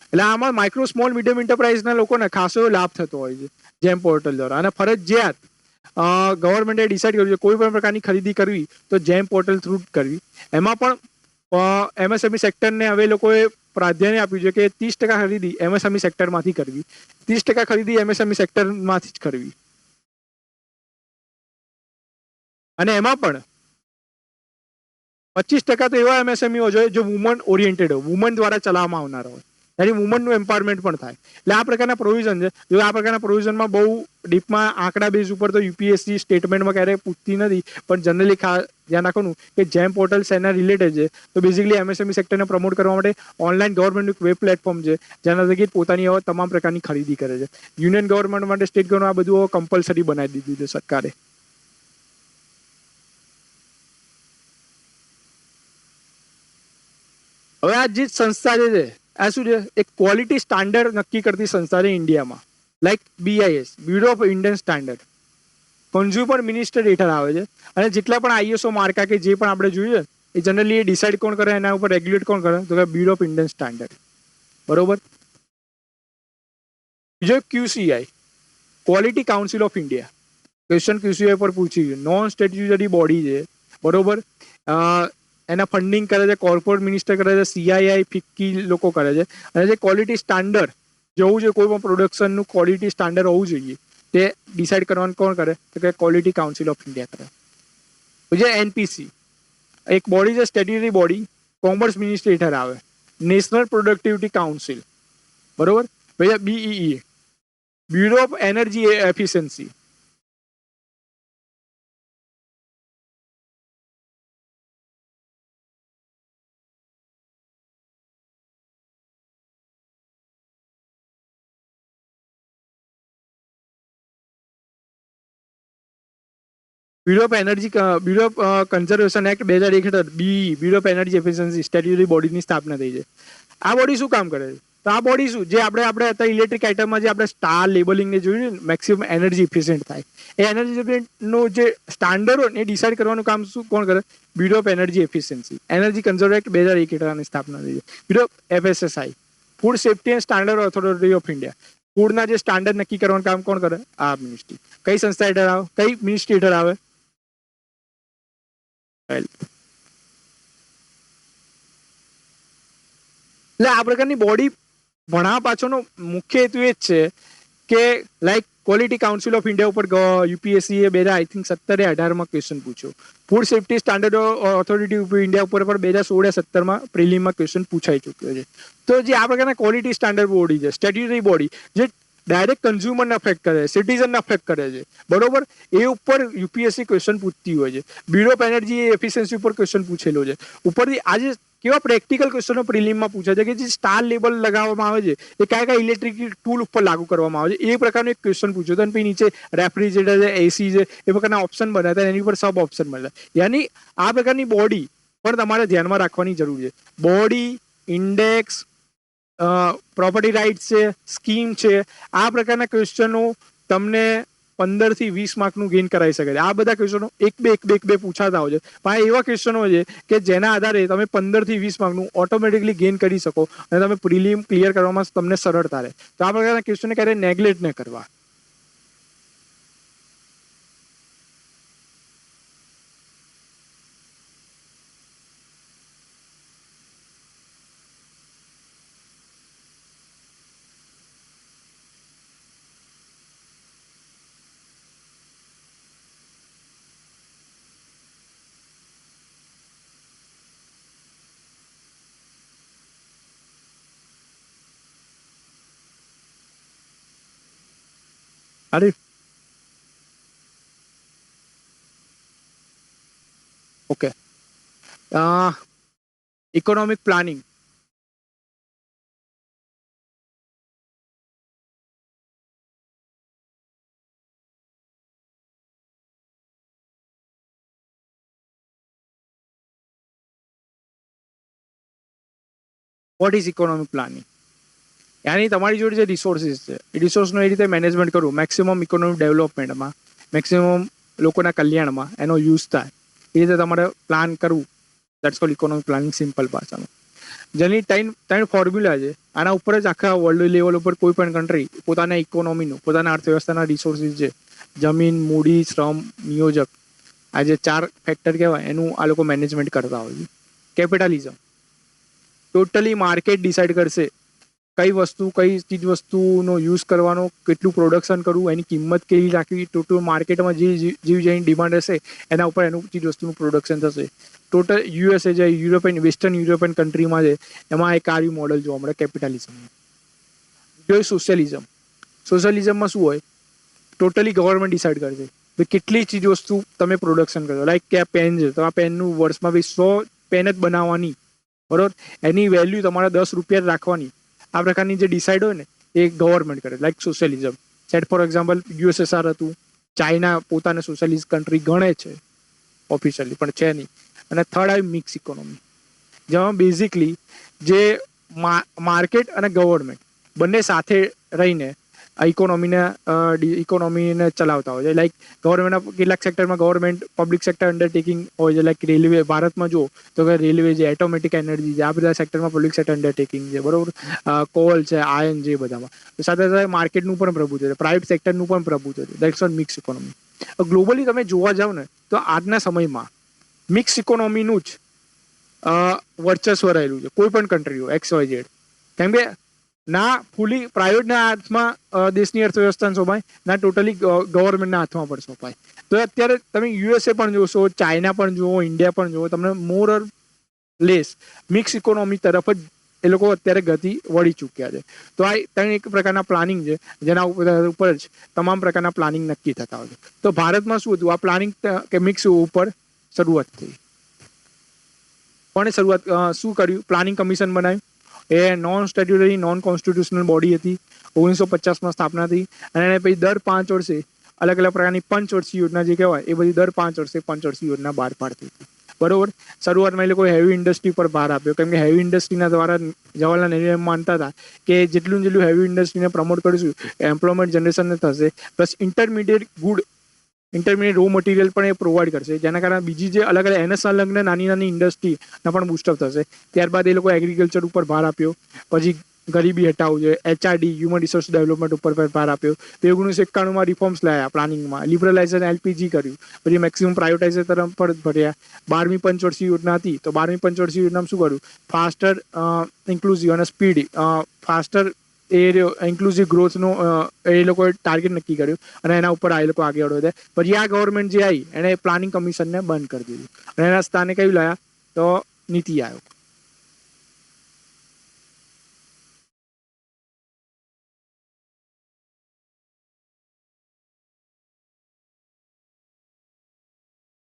એટલે આમાં માઇક્રો સ્મોલ મીડિયમ એન્ટરપ્રાઇઝના લોકોને ખાસો લાભ થતો હોય છે જેમ પોર્ટલ દ્વારા. અને ફરજિયાત ગવર્મેન્ટે ડિસાઇડ કર્યું છે કોઈ પણ પ્રકારની ખરીદી કરવી તો જેમ પોર્ટલ થ્રુ કરવી. એમાં પણ એમએસએમઈ સેક્ટરને હવે લોકોએ પ્રાધાન્ય આપ્યું છે કે 30% ખરીદી એમએસએમઈ સેક્ટરમાંથી કરવી, 30% ખરીદી એમએસએમઈ સેક્ટરમાંથી જ કરવી. અને એમાં પણ 25% તો એવા એમએસએમઈ હોય જો વુમન ઓરિએન્ટેડ હોય, વુમન દ્વારા ચલાવવામાં આવનાર હોય, એની વુમનનું એમ્પાવરમેન્ટ પણ થાય. એટલે આ પ્રકારના પ્રોવિઝન છે. જો આ પ્રકારના પ્રોવિઝનમાં બહુ ડીપમાં આંકડા બેઝ ઉપર તો યુપીએસસી સ્ટેટમેન્ટમાં ક્યારેય પૂછતી નથી, પણ જનરલી ધ્યાન રાખવાનું કે જેમ પોર્ટલ શેના રિલેટેડ છે. તો બેઝિકલી એમએસએમઈ સેક્ટરને પ્રમોટ કરવા માટે ઓનલાઈન ગવર્મેન્ટનું એક વેબ પ્લેટફોર્મ છે જેના થકી પોતાની તમામ પ્રકારની ખરીદી કરે છે. યુનિયન ગવર્મેન્ટ માટે સ્ટેટ ગવર્મેન્ટ આ બધું કમ્પલસરી બનાવી દીધું છે સરકારે. હવે આ જે સંસ્થા છે આ શું છે? એક ક્વોલિટી સ્ટાન્ડર્ડ નક્કી કરતી સંસ્થા છે ઇન્ડિયામાં. Like BIS, bureau of Indian standard, consumer minister હેઠળ આવે છે. અને જેટલા પણ ISO માર્કા કે જે પણ આપણે જોઈએ એ જનરલી એ ડિસાઇડ કોણ કરે, એના ઉપર રેગ્યુલેટ કોણ કરે? તો કે બ્યુરો ઓફ ઇન્ડિયન સ્ટાન્ડર્ડ. બરોબર. બીજો QCI, quality council of India. Question QCI પર પૂછી ગયું. નોન સ્ટેટ્યુટરી બોડી છે. બરોબર. એના ફંડિંગ કરે છે કોર્પોરેટ મિનિસ્ટર કરે છે, CII ફિક્કી લોકો કરે છે. અને જે ક્વોલિટી સ્ટાન્ડર્ડ જવું જોઈએ, કોઈ પણ પ્રોડક્શનનું ક્વોલિટી સ્ટાન્ડર્ડ હોવું જોઈએ, તે ડિસાઇડ કરવાનું કોણ કરે? તો કે ક્વોલિટી કાઉન્સિલ ઓફ ઇન્ડિયા કરે. પછી NPC, એક બોડી છે સ્ટેટ્યુટરી બોડી, કોમર્સ મિનિસ્ટ્રી હેઠળ આવે, નેશનલ પ્રોડક્ટિવિટી કાઉન્સિલ. બરોબર. પછી BEE, bureau of energy efficiency. Bureau of energy, bureau of conservation act 2001 હેઠળ BEE, bureau of energy efficiency statutory બોડીની સ્થાપના થઈ છે. આ બોડી શું કામ કરે છે? તો આ બોડી શું, જે આપણે અત્યારે ઇલેક્ટ્રિક આઇટમમાં જે આપણે સ્ટાર લેબલિંગ ને જોયું ને, મેક્સિમમ એનર્જી ઇફિશિયન્ટ થાય, એ એનર્જી ઇફિશિયન્ટનું જે સ્ટાન્ડર્ડ હોય ને એ ડિસાઇડ કરવાનું કામ શું કોણ કરે? Bureau of energy efficiency, energy conserve act 2001 હેઠળની સ્થાપના થઈ છે. Bureau of FSSAI, food safety and standard authority of India, ફૂડના જે સ્ટાન્ડર્ડ નક્કી કરવાનું કામ કોણ કરે? આ મિનિસ્ટ્રી. કઈ સંસ્થા હેઠળ આવે? કઈ મિનિસ્ટ્રી હેઠળ આવે? એટલે આ પ્રકારની બોડી ભણાવવા પાછળનો મુખ્ય હેતુ એ જ છે કે like quality council of India ઉપર યુપીએસસી એ 2017-18 ક્વેશ્ચન પૂછ્યો. Food safety standard authority of India ઉપર પણ 2016-17 પ્રિલિમમાં ક્વેશ્ચન પૂછાઈ ચૂક્યો છે. તો જે આ પ્રકારના ક્વોલિટી સ્ટાન્ડર્ડ બોડી છે, સ્ટેટ્યુટરી બોડી, જે ડાયરેક્ટ કન્ઝ્યુમરને અફેક્ટ કરે છે, સિટીઝનને અફેક્ટ કરે છે, બરોબર, એ ઉપર યુપીએસસી ક્વેશ્ચન પૂછતી હોય છે. બ્યુરો ઓફ એનર્જી એફિશિયન્સી ઉપર ક્વેશ્ચન પૂછેલો છે. ઉપરથી આજે કેવા પ્રેક્ટિકલ ક્વેશ્ચનો પ્રિલિમમાં પૂછાય છે કે જે સ્ટાર લેબલ લગાવવામાં આવે છે એ કયા કયા ઇલેક્ટ્રિક ટૂલ ઉપર લાગુ કરવામાં આવે છે, એ પ્રકારનો એક ક્વેશ્ચન પૂછ્યો હતો. અને પછી નીચે રેફ્રિજરેટર છે, AC છે, એ પ્રકારના ઓપ્શન બન્યા હતા, એની ઉપર સબ ઓપ્શન મળ્યા. યાની આ પ્રકારની બોડી પણ તમારે ધ્યાનમાં રાખવાની જરૂર છે. બોડી, ઇન્ડેક્સ, પ્રોપર્ટી રાઇટ્સ છે, સ્કીમ છે, આ પ્રકારના ક્વેશ્ચનો તમને 15 થી 20 માર્કનું ગેઇન કરાવી શકે છે. આ બધા ક્વેશ્ચનો એક બે પૂછાતા હોય છે, પણ એવા ક્વેશ્ચનો છે કે જેના આધારે તમે 15 થી 20 માર્કનું ઓટોમેટિકલી ગેઇન કરી શકો અને તમે પ્રિલિમ ક્લિયર કરવામાં તમને સરળતા રહે. તો આ પ્રકારના ક્વેશ્ચનને ક્યારેય નેગ્લેક્ટ ન કરવા. અરે okay, economic planning. What is economic planning? યાની તમારી જોડે જે રિસોર્સિસ છે એ રિસોર્સનું એ રીતે મેનેજમેન્ટ કરવું મેક્સિમમ ઇકોનોમિક ડેવલપમેન્ટમાં, મેક્સિમમ લોકોના કલ્યાણમાં એનો યુઝ થાય એ રીતે તમારે પ્લાન કરવું. That's cold economic planning simple ભાષામાં. જેની ત્રણ ફોર્મ્યુલા છે. આના ઉપર જ આખા વર્લ્ડ લેવલ ઉપર કોઈ પણ કન્ટ્રી પોતાના ઇકોનોમીનું, પોતાના અર્થવ્યવસ્થાના રિસોર્સિસ છે, જમીન, મૂડી, શ્રમ, નિયોજક, આ જે 4 ફેક્ટર કહેવાય એનું આ લોકો મેનેજમેન્ટ કરતા હોય છે. કેપિટલિઝમ ટોટલી માર્કેટ ડિસાઇડ કરશે કઈ વસ્તુ, કઈ ચીજ વસ્તુનો યુઝ કરવાનો, કેટલું પ્રોડક્શન કરવું, એની કિંમત કેવી રાખવી. ટોટલ માર્કેટમાં જેની ડિમાન્ડ હશે એના ઉપર એનું ચીજ વસ્તુનું પ્રોડક્શન થશે. ટોટલ યુએસએ જે યુરોપિયન, વેસ્ટર્ન યુરોપિયન કન્ટ્રીમાં છે એમાં એક આવી મોડલ જોવા મળે કેપિટલિઝમ. જો સોશિયલિઝમ. સોશિયલિઝમમાં શું હોય? ટોટલી ગવર્મેન્ટ ડિસાઇડ કરશે કે કેટલી ચીજ વસ્તુ તમે પ્રોડક્શન કરો. લાઈક કે આ પેન છે તો આ પેનનું વર્ષમાં 100 પેન જ બનાવવાની, બરોબર, એની વેલ્યુ તમારે 10 રૂપિયા જ રાખવાની. આ પ્રકારની જે ડિસાઇડ હોય ને એ ગવર્મેન્ટ કરે, like socialism. Set for example USSR હતું. ચાઇના પોતાને સોશિયલિસ્ટ કન્ટ્રી ગણે છે ઓફિશિયલી, પણ છે નહીં. અને થર્ડ આવી મિક્સ ઇકોનોમી, જેમાં બેઝિકલી જે માર્કેટ અને ગવર્મેન્ટ બંને સાથે રહીને આ ઇકોનોમીને ચલાવતા હોય છે. લાઈક ગવર્મેન્ટના કેટલાક સેક્ટરમાં ગવર્મેન્ટ પબ્લિક સેક્ટર અંડરટેકિંગ હોય છે. લાઈક રેલવે, ભારતમાં જો તો કે રેલવે છે, એટોમેટિક એનર્જી છે, આ બધા સેક્ટરમાં પબ્લિક સેક્ટર અંડરટેકિંગ છે, બરોબર. કોલ છે, આયન છે, બધામાં. સાથે સાથે માર્કેટનું પણ પ્રભુત્વ છે, પ્રાઇવેટ સેક્ટરનું પણ પ્રભુત્વ છે. That's vote mix economy. Globally તમે જોવા જાવ ને તો આજના સમયમાં મિક્સ ઇકોનોમીનું જ વર્ચસ્વ રહેલું છે, કોઈ પણ કન્ટ્રી હોય XYZ. કેમ કે ના ફૂલી પ્રાઇવેટના હાથમાં દેશની અર્થવ્યવસ્થા સોંપાય, ના ટોટલી ગવર્મેન્ટના હાથમાં પણ સોંપાય. તો અત્યારે તમે યુએસએ પણ જોશો, ચાઇના પણ જુઓ, ઇન્ડિયા પણ જુઓ, તમને મોર ઓર લેસ મિક્સ ઇકોનોમી તરફ જ એ લોકો અત્યારે ગતિ વળી ચૂક્યા છે. તો આ ત્રણ એક પ્રકારના પ્લાનિંગ છે જેના ઉપર જ તમામ પ્રકારના પ્લાનિંગ નક્કી થતા હોય છે. તો ભારતમાં શું હતું? આ પ્લાનિંગ કે મિક્સ ઉપર શરૂઆત થઈ. કોણે શરૂઆત શું કર્યું? પ્લાનિંગ કમિશન બનાવ્યું. એ non statutory, non constitutional body હતી. 1950માં સ્થાપના થઈ. અને એને પછી દર 5 વર્ષે અલગ અલગ પ્રકારની પંચવર્ષીય યોજના જે કહેવાય એ બધી દર 5 વર્ષે પંચવર્ષીય યોજના બહાર પાડતી હતી, બરોબર. શરૂઆતમાં એ લોકો હેવી ઇન્ડસ્ટ્રી પર ભાર આપ્યો, કેમ કે હેવી ઇન્ડસ્ટ્રીના દ્વારા જવાહરલાલ નહેરુ એમ માનતા હતા કે જેટલું હેવી ઇન્ડસ્ટ્રીને પ્રમોટ કરીશું એમ્પ્લોયમેન્ટ જનરેશન થશે, પ્લસ ઇન્ટરમીડિયેટ રો મટીરિયલ પણ એ પ્રોવાઈડ કરશે, જેના કારણે બીજી જે અલગ અલગ એના સંલગ્ન નાની નાની ઇન્ડસ્ટ્રીના પણ બુસ્ટઅપ થશે. ત્યારબાદ એ લોકો એગ્રીકલ્ચર ઉપર ભાર આપ્યો. પછી ગરીબી હટાવ છે, HRD હ્યુમન રિસોર્સ ડેવલપમેન્ટ ઉપર ભાર આપ્યો. તો 1991માં રિફોર્મ્સ લાયા પ્લાનિંગમાં, લિબરલાઇઝેશન LPG કર્યું, પછી મેક્સિમમ પ્રાઇવેટાઇઝેશન તરફ પર ભર્યા. 12મી પંચવર્ષીય યોજના હતી તો 12મી પંચવર્ષીય યોજનામાં શું કર્યું? ફાસ્ટર ઇન્ક્લુઝિવ અને સ્પીડ ફાસ્ટર એ ઇન્ક્લુઝિવ ગ્રોથનો એ લોકોએ ટાર્ગેટ નક્કી કર્યું અને એના ઉપર આ લોકો આગળ વધ્યા. પછી આ ગવર્મેન્ટ જે આવી એને પ્લાનિંગ કમિશનને બંધ કરી દીધું અને એના સ્થાને કયું લાયા? તો નીતિ આયોગ.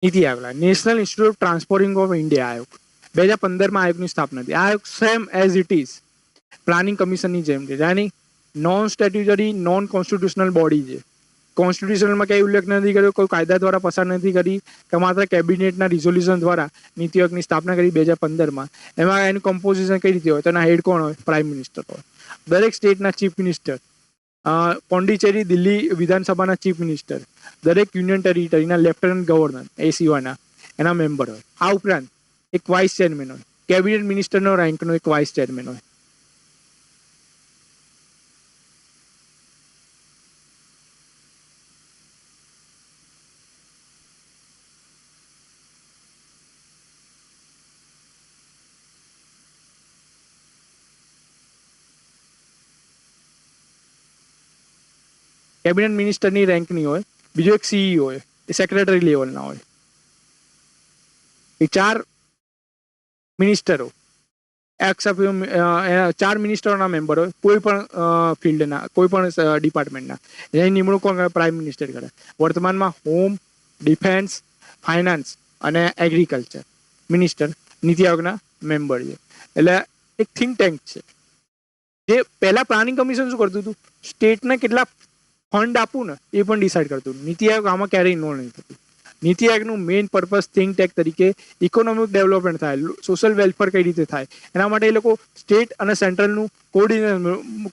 નીતિ આયોગ લાયા, national institute of transforming of India Aayog. 2015માં આયોગની સ્થાપના થઈ. આ Aayog same as it is planning કમિશનની જેમ છે, જાની non statutory, non constitutional body છે. કોન્સ્ટિટ્યુશનમાં કંઈ ઉલ્લેખ નથી કર્યો, કોઈ કાયદા દ્વારા પસાર નથી કરી, કે માત્ર કેબિનેટના રિઝોલ્યુશન દ્વારા નીતિ આયોગની સ્થાપના કરી 2015માં. એમાં એનું કમ્પોઝિશન કઈ રીતે હોય? તો એના હેડ કોણ હોય? પ્રાઇમ મિનિસ્ટર હોય. દરેક સ્ટેટના ચીફ મિનિસ્ટર, પોંડિચેરી દિલ્હી વિધાનસભાના ચીફ મિનિસ્ટર, દરેક યુનિયન ટેરિટરીના લેફ્ટનન્ટ ગવર્નર એ સિવાયના એના મેમ્બર હોય. આ ઉપરાંત એક વાઇસ ચેરમેન હોય. કેબિનેટ મિનિસ્ટરનો રેન્કનો એક વાઇસ ચેરમેન હોય. કેબિનેટ મિનિસ્ટરની રેન્કની હોય. બીજો એક CEO હોય, એ સેક્રેટરી લેવલના હોય. એ 4 મિનિસ્ટરો, 4 મિનિસ્ટરોના મેમ્બર હોય કોઈ પણ ફિલ્ડના, કોઈ પણ ડિપાર્ટમેન્ટના. એની નિમણૂક કોણ કરે? પ્રાઇમ મિનિસ્ટર કરે. વર્તમાનમાં હોમ, ડિફેન્સ, ફાઇનાન્સ અને એગ્રીકલ્ચર મિનિસ્ટર નીતિ આયોગના મેમ્બર છે. એટલે એક થિંક ટેન્ક છે. જે પહેલા પ્લાનિંગ કમિશન શું કરતું હતું, સ્ટેટને કેટલા ફંડ આપવું ને એ પણ ડિસાઇડ કરતું. નીતિ આયોગ આમાં ક્યારેય ઇન્વોલ્વ નહીં થતું. નીતિ આયોગનું મેઇન પર્પઝ થિંક ટેક તરીકે ઇકોનોમિક ડેવલપમેન્ટ થાય, સોશિયલ વેલફેર કઈ રીતે થાય એના માટે એ લોકો સ્ટેટ અને સેન્ટ્રલનું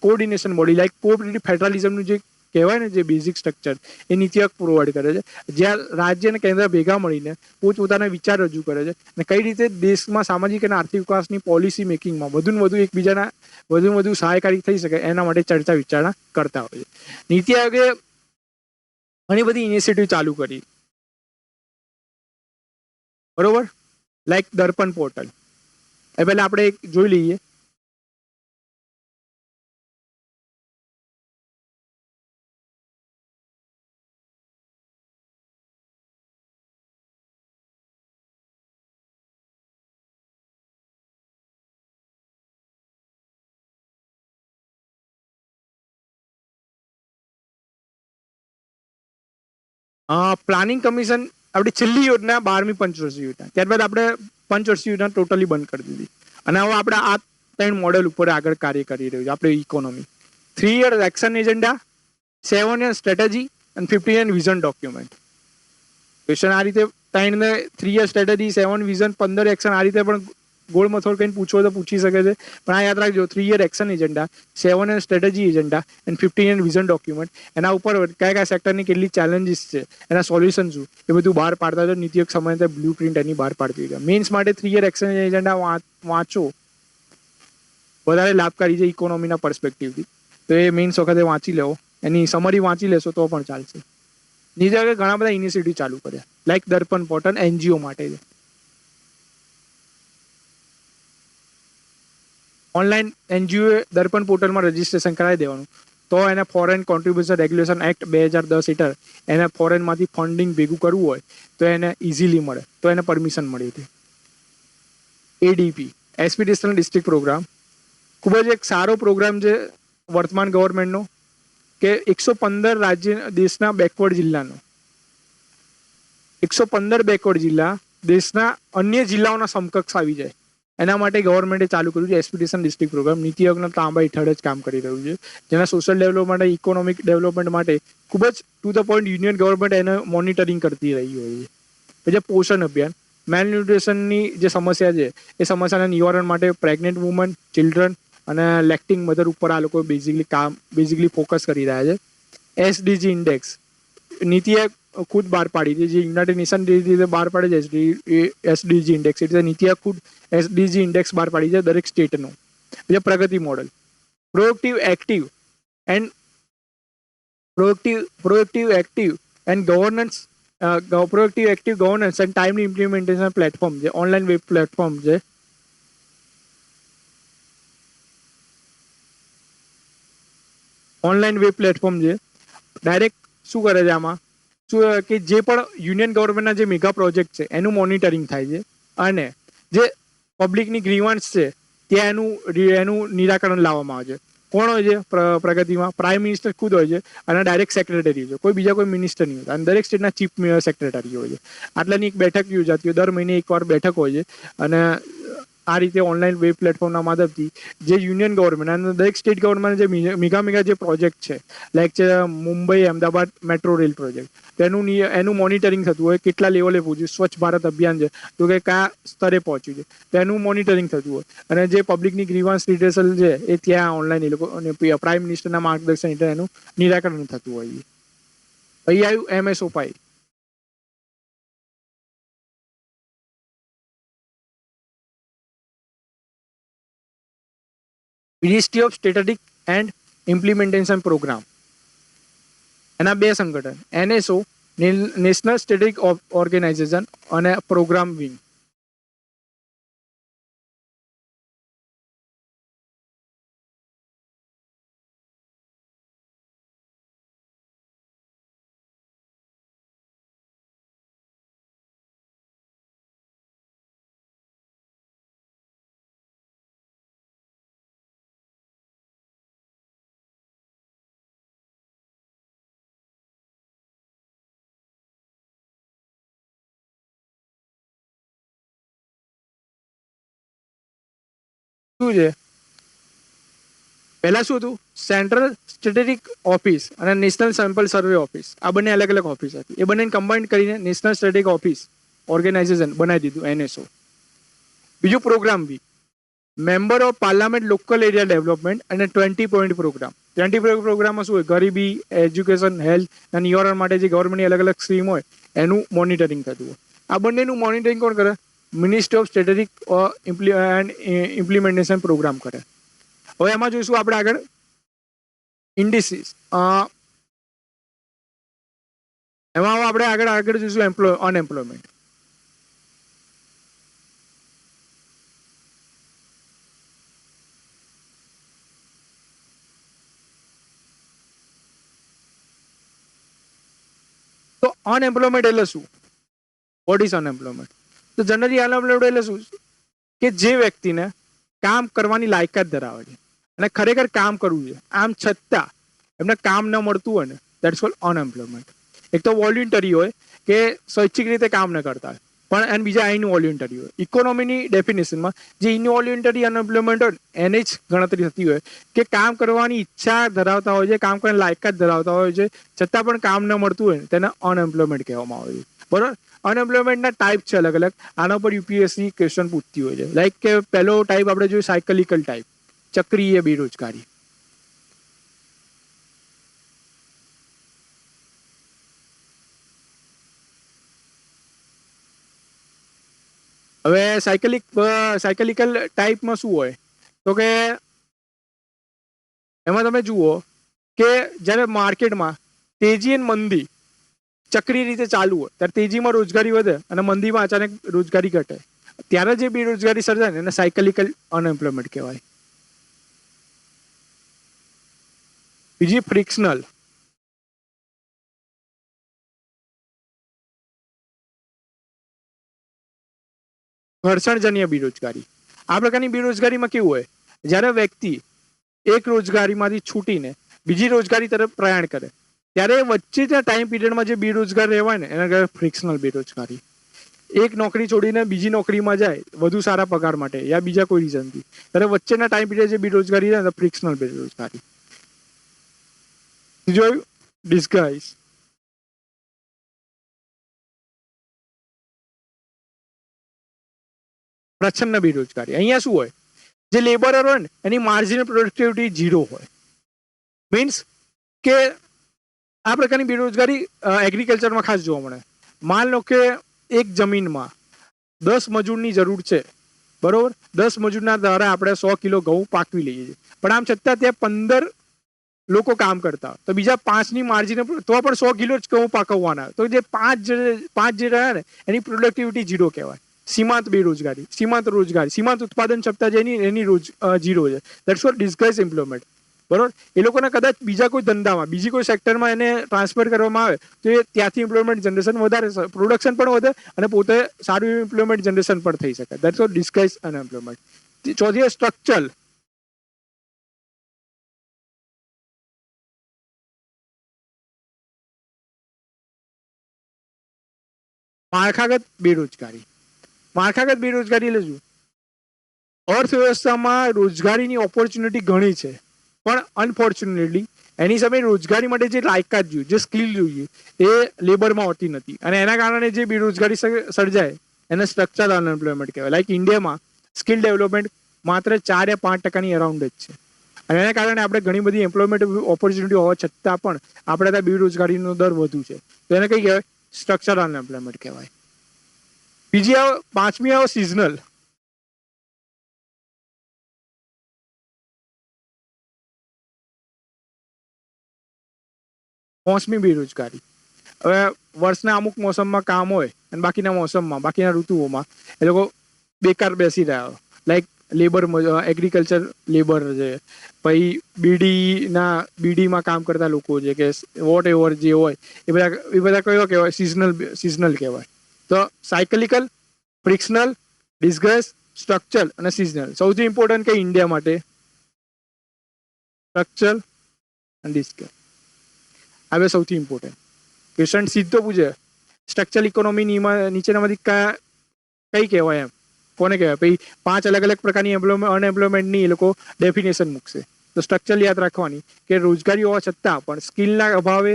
કોઓર્ડિનેશન બોડી લાઈક કોઓપરેટિવ ફેડરલિઝમનું જે કહેવાય ને જે બેઝિક સ્ટ્રક્ચર એ નીતિ આયોગ પ્રોવાઈડ કરે છે. જ્યાં રાજ્ય અને કેન્દ્ર ભેગા મળીને પોતપોતાના વિચાર રજૂ કરે છે અને કઈ રીતે દેશમાં સામાજિક અને આર્થિક વિકાસની પોલિસી મેકિંગમાં વધુને વધુ એકબીજાના વધુ સહાયકારી થઈ શકે એના માટે ચર્ચા વિચારણા કરતા હોય છે. નીતિ આયોગે ઘણી બધી ઇનિશિયેટિવ ચાલુ કરી, બરોબર, લાઈક દર્પણ પોર્ટલ. એ પહેલા આપણે એક જોઈ લઈએ. પ્લાનિંગ કમિશન આપણી છેલ્લી યોજના 12મી પંચવર્ષીય યોજના, ત્યારબાદ આપણે પંચવર્ષીય યોજના ટોટલી બંધ કરી દીધી અને હવે આપણે આ 3 મોડેલ ઉપર આગળ કાર્ય કરી રહ્યું છે. આપણે economy 3 year action agenda, 7 year strategy અને 15 યર વિઝન ડોક્યુમેન્ટ. ક્વેશ્ચન આ રીતે 3 યર સ્ટ્રેટેજી, 7 વિઝન, 15 એક્શન, આ રીતે પણ ગોળ મથોડ કઈ પૂછવો તો પૂછી શકે છે. પણ આ યાદ રાખજો, 3 year action agenda, 7 year strategy agenda and 15 year vision document. એના ઉપર કયા કયા સેક્ટરની કેટલી ચેલેન્જીસ છે, એના સોલ્યુશન શું, એ બધું બહાર પાડતા હોય. નીતિ આયોગ સમય બ્લુ પ્રિન્ટ એની બહાર પાડતી હોય. મેન્સ માટે 3 યર એક્શન એજન્ડા વાંચો, વધારે લાભકારી છે ઇકોનોમીના પર્સપેક્ટિવથી. તો એ મેન્સ વખતે વાંચી લેવો, એની સમરી વાંચી લેશો તો પણ ચાલશે. નીતિ આયોગે ઘણા બધા ઇનિશિયેટિવ ચાલુ કર્યા, લાઈક દર્પણ પોર્ટલ એનજીઓ માટે છે. ઓનલાઈન એનજીઓ દર્પણ પોર્ટલમાં રજીસ્ટ્રેશન કરાવી દેવાનું, તો એને ફોરેન કોન્ટ્રીબ્યુશન રેગ્યુલેશન એક્ટ 2010 હેઠળ એને ફોરેનમાંથી ફંડિંગ ભેગું કરવું હોય તો એને ઇઝીલી મળે, તો એને પરમિશન મળી હતી. એડીપી એક્સપિડિશનલ ડિસ્ટ્રિક્ટ પ્રોગ્રામ ખૂબ જ એક સારો પ્રોગ્રામ છે વર્તમાન ગવર્મેન્ટનો, કે 115 રાજ્ય દેશના બેકવર્ડ જિલ્લાનો 115 બેકવર્ડ જિલ્લા દેશના અન્ય જિલ્લાઓના સમકક્ષ આવી જાય એના માટે ગવર્મેન્ટે ચાલુ કર્યું છે એક્સપિડિશન ડિસ્ટ્રિક્ટ પ્રોગ્રામ. નીતિ આયોગના તાંબા હેઠળ જ કામ કરી રહ્યું છે, જેના સોશિયલ ડેવલપમેન્ટ, ઇકોનોમિક ડેવલપમેન્ટ માટે ખૂબ જ to the point union government એને મોનિટરિંગ કરતી રહી હોય છે. પછી પોષણ અભિયાન, મેલન્યુટ્રિશનની જે સમસ્યા છે એ સમસ્યાના નિવારણ માટે પ્રેગ્નેન્ટ વુમન, ચિલ્ડ્રન અને લેક્ટિંગ મધર ઉપર આ લોકો બેઝિકલી ફોકસ કરી રહ્યા છે. એસડીજી ઇન્ડેક્સ નીતિ આયોગ ખુદ બહાર પાડી છે, જે યુનાઇટેડ નેશન રીતે બહાર પાડે છે એસડીજી ઇન્ડેક્સ, એટલે નીતિ આયોગ ખુદ એસડીજી ઇન્ડેક્સ બહાર પાડી છે દરેક સ્ટેટનું. બીજા Pragati model, proactive active and governance, proactive active governance and timely implementation platform છે, ઓનલાઈન વેબ પ્લેટફોર્મ છે. ઓનલાઈન વેબ પ્લેટફોર્મ છે. ડાયરેક્ટ શું કરે છે આમાં, શું કે જે પણ યુનિયન ગવર્મેન્ટના જે મેગા પ્રોજેક્ટ છે એનું મોનિટરિંગ થાય છે અને જે પબ્લિકની ગ્રીવાન્સ છે ત્યાં એનું નિરાકરણ લાવવામાં આવે છે. કોણ હોય છે પ્રગતિમાં? પ્રાઇમ મિનિસ્ટર ખુદ હોય છે અને ડાયરેક્ટ સેક્રેટરી હોય છે, કોઈ બીજા કોઈ મિનિસ્ટર નહીં હોય. અને દરેક સ્ટેટના ચીફ સેક્રેટરી હોય છે. આટલાની એક બેઠક યોજાતી હોય, દર મહિને એકવાર બેઠક હોય છે. અને આ રીતે ઓનલાઈન વેબ પ્લેટફોર્મના માધ્યમથી જે યુનિયન ગવર્મેન્ટ અને દરેક સ્ટેટ ગવર્મેન્ટ જે મેગા જે પ્રોજેક્ટ છે, લાઈક છે Mumbai Ahmedabad metro rail project, એનું મોનિટરિંગ થતું હોય, કેટલા લેવલે પહોંચ્યું. સ્વચ્છ ભારત અભિયાન છે તો કે કયા સ્તરે પહોંચ્યું છે તેનું મોનિટરિંગ થતું હોય. અને જે પબ્લિકની ગ્રીવાન્સ રિડ્રેસલ છે એ ત્યાં ઓનલાઈન એ લોકો પ્રાઇમ મિનિસ્ટરના માર્ગદર્શન હેઠળ એનું નિરાકરણ થતું હોય છે. અહીં આવ્યું MoSPI. Ministry of static and implementation programme. એના 2 સંગઠન, એનએસઓ નેશનલ સ્ટેટિક ઓર્ગેનાઇઝેશન અને પ્રોગ્રામ વિંગ. શું છે? પહેલા શું હતું? સેન્ટ્રલ સ્ટેટિસ્ટિક ઓફિસ અને નેશનલ સેમ્પલ સર્વે ઓફિસ, આ બંને અલગ અલગ ઓફિસ હતી. એ બંનેને કમ્બાઇન કરીને નેશનલ સ્ટેટિક ઓફિસ ઓર્ગેનાઇઝેશન બનાવી દીધું, NSO. બીજું programme B, member of parliament local area development અને 20 પોઈન્ટ પ્રોગ્રામ. 20 પોઈન્ટ પ્રોગ્રામમાં શું હોય? ગરીબી, એજ્યુકેશન, હેલ્થ અને નિવારણ માટે જે ગવર્મેન્ટની અલગ અલગ સ્કીમ હોય એનું મોનિટરિંગ થતું હોય. આ બંનેનું મોનિટરિંગ કોણ કરે? Ministry of static and implementation programme કરે. હવે એમાં જોઈશું આપણે આગળ ઇન્ડિસીસ. એમાં આપણે આગળ જોઈશું અનએમ્પ્લોયમેન્ટ. તો અનએમ્પ્લોયમેન્ટ એટલે શું? What is unemployment? તો જનરલી અનએમ્પ્લોયમેન્ટ એટલે શું? કે જે વ્યક્તિને કામ કરવાની લાયકાત ધરાવે છે અને ખરેખર કામ કરવું છે, આમ છતાં એમને કામ ન મળતું હોય ને, દેટ્સ કોલ્ડ અનએમ્પ્લોયમેન્ટ. એક તો વોલ્યુન્ટરી હોય કે સ્વૈચ્છિક રીતે કામ ન કરતા હોય, પણ અને બીજા ઇનવોલ્યુન્ટરી હોય. ઇકોનોમીની ડેફિનેશનમાં જે ઇનવોલ્યુન્ટરી અનએમ્પ્લોયમેન્ટ હોય એની જ ગણતરી થતી હોય કે કામ કરવાની ઈચ્છા ધરાવતા હોય છે, કામ કરવાની લાયકાત ધરાવતા હોય છે, છતાં પણ કામ ન મળતું હોય તેને અનએમ્પ્લોયમેન્ટ કહેવામાં આવે છે. બરાબર? અનએમ્પ્લોયમેન્ટના ટાઈપ છે અલગ અલગ. આના પર યુપીએસસી ક્વેશ્ચન પૂછતી હોય છે. લાઈક કે પહેલો ટાઈપ આપણે જોયું સાયકલિકલ ટાઈપ, ચક્રીય બેરોજગારી. હવે સાયકલિકલ ટાઈપમાં શું હોય? તો કે એમાં તમે જુઓ કે જ્યારે માર્કેટમાં તેજી અને મંદી ચક્રી રીતે ચાલુ હોય ત્યારે તેજીમાં રોજગારી વધે અને મંદીમાં અચાનક રોજગારી ઘટે, ત્યારે જે બેરોજગારી સર્જાય ને એને સાયકલિકલ અનએમ્પ્લોયમેન્ટ કહેવાય. બીજી ફ્રિક્શનલ. ઘર્ષણજન્ય બેરોજગારી. આ પ્રકારની બેરોજગારીમાં કેવું હોય? જ્યારે વ્યક્તિ એક રોજગારીમાંથી છૂટીને બીજી રોજગારી તરફ પ્રયાણ કરે ત્યારે વચ્ચેના ટાઈમ પીરિયડમાં જે બેરોજગાર રહેવાય ને એના કહેવાય ફ્રિક્શનલ બેરોજગારી. એક નોકરી છોડીને બીજી નોકરીમાં જાય વધુ સારા પગાર માટે યા બીજા કોઈ રીઝનથી, ત્યારે વચ્ચેના ટાઈમ પીરિયડ જે બેરોજગારી રહે ફ્રિક્શનલ બેરોજગારી. જોયું? ડિસ્ગાઇઝ. પ્રચ્છન્ન બેરોજગારી. અહીંયા શું હોય? જે લેબરર હોય ને એની માર્જિનલ પ્રોડક્ટિવિટી 0 હોય. મીન્સ કે આ પ્રકારની બેરોજગારી એગ્રીકલ્ચરમાં ખાસ જોવા મળે. માન લો કે એક જમીનમાં 10 મજૂરની જરૂર છે, બરોબર? 10 મજૂરના દ્વારા આપણે 100 કિલો ઘઉં પાકવી લઈએ છીએ, પણ આમ છતાં ત્યાં 15 લોકો કામ કરતા હોય તો બીજા 5ની માર્જિન તો પણ 100 કિલો જ ઘઉં પાકવવાના, તો જે પાંચ જે રહ્યા ને એની પ્રોડક્ટિવિટી 0 કહેવાય. સીમાંત બેરોજગારી, સીમાંત રોજગારી, સીમાંત ઉત્પાદન ક્ષમતા જેની એની 0 છે. That's what disguise employment. બરોબર? એ લોકોને કદાચ બીજા કોઈ ધંધામાં બીજી કોઈ સેક્ટરમાં એને ટ્રાન્સફર કરવામાં આવે તો એ ત્યાંથી એમ્પ્લોયમેન્ટ જનરેશન વધારે, પ્રોડક્શન પણ વધે અને પોતે સારું એમ્પ્લોયમેન્ટ જનરેશન પણ થઈ શકે. That's what disguise unemployment. ચોથી સ્ટ્રક્ચરલ. માળખાગત બેરોજગારી. માળખાગત બેરોજગારી એટલે શું? અર્થવ્યવસ્થામાં રોજગારીની ઓપોર્ચ્યુનિટી ઘણી છે, પણ અનફોર્ચ્યુનેટલી એની સામે રોજગારી માટે જે લાયકાત જોઈએ, જે સ્કિલ જોઈએ એ લેબરમાં હોતી નથી, અને એના કારણે જે બેરોજગારી સર્જાય એને સ્ટ્રક્ચરલ અનએમ્પ્લોયમેન્ટ કહેવાય. લાઈક ઇન્ડિયામાં સ્કિલ ડેવલપમેન્ટ માત્ર 4 યા 5% અરાઉન્ડ જ છે, અને એના કારણે આપણે ઘણી બધી એમ્પ્લોયમેન્ટ ઓપોર્ચ્યુનિટી હોવા છતાં પણ આપણે ત્યાં બેરોજગારીનો દર વધુ છે. તો એને કઈ કહેવાય? સ્ટ્રક્ચરલ અનએમ્પ્લોયમેન્ટ કહેવાય. બીજી આવે, પાંચમી આવે સિઝનલ. મોસમી બેરોજગારી. હવે વર્ષના અમુક મોસમમાં કામ હોય અને બાકીના મોસમમાં, બાકીના ઋતુઓમાં એ લોકો બેકાર બેસી રહ્યા હોય. લાઈક લેબર, એગ્રીકલ્ચર લેબર છે, પછી બીડીમાં કામ કરતા લોકો છે કે વોટ એવર જે હોય એ બધા કયો કહેવાય? સિઝનલ કહેવાય. તો સાયકલિકલ, ફ્રિક્શનલ, ડિસ્ગાઇઝ, સ્ટ્રક્ચરલ અને સિઝનલ. સૌથી ઇમ્પોર્ટન્ટ કે ઇન્ડિયા માટે સ્ટ્રક્ચરલ અને ડિસ્ગાઇઝ. આ બે સૌથી ઇમ્પોર્ટન્ટ. ક્વેશ્ચન સીધો પૂછે સ્ટ્રક્ચરલ ઇકોનોમી નીચેનામાંથી કઈ કહેવાય એમ, કોને કહેવાય? પછી 5 અલગ અલગ પ્રકારની અનએમ્પ્લોયમેન્ટની એ લોકો ડેફિનેશન મૂકશે. તો સ્ટ્રક્ચર યાદ રાખવાની કે રોજગારી હોવા છતાં પણ સ્કિલના અભાવે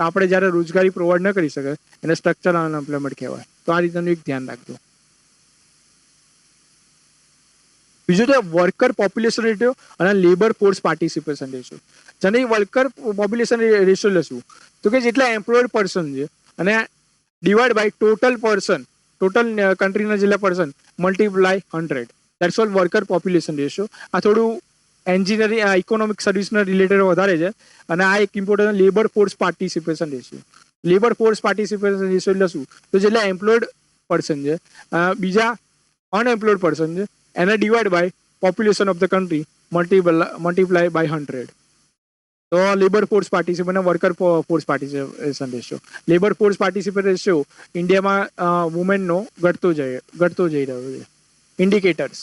આપણે જ્યારે રોજગારી પ્રોવાઈડ ન કરી શકે એને સ્ટ્રક્ચરલ અનએમ્પ્લોયમેન્ટ કહેવાય. તો આ રીતનું એક ધ્યાન રાખજો. બીજું છે વર્કર પોપ્યુલેશન રેશિયો અને લેબર ફોર્સ પાર્ટિસિપેશન રેશિયો. જેને વર્કર પોપ્યુલેશન રેશિયો લેશું તો કે જેટલા એમ્પ્લોયડ પર્સન છે અને divide by total person, total કન્ટ્રીના જેટલા person multiply 100. That's all worker population ratio. આ થોડું એન્જિનિયરિંગ ઇકોનોમિક સર્વિસના રિલેટેડ વધારે છે અને આ એક important labour force participation ratio. Labour force participation ratio એટલે શું? તો જેટલા એમ્પ્લોયડ પર્સન છે બીજા અનએમ્પ્લોયડ પર્સન છે એને divide by population of the country multiply by 100. તો લેબર ફોર્સ પાર્ટિસિપેશન અને worker force participation ratio. Labour force participation ratio ઇન્ડિયામાં વુમેનનો ઘટતો જઈ રહ્યો છે. Indicators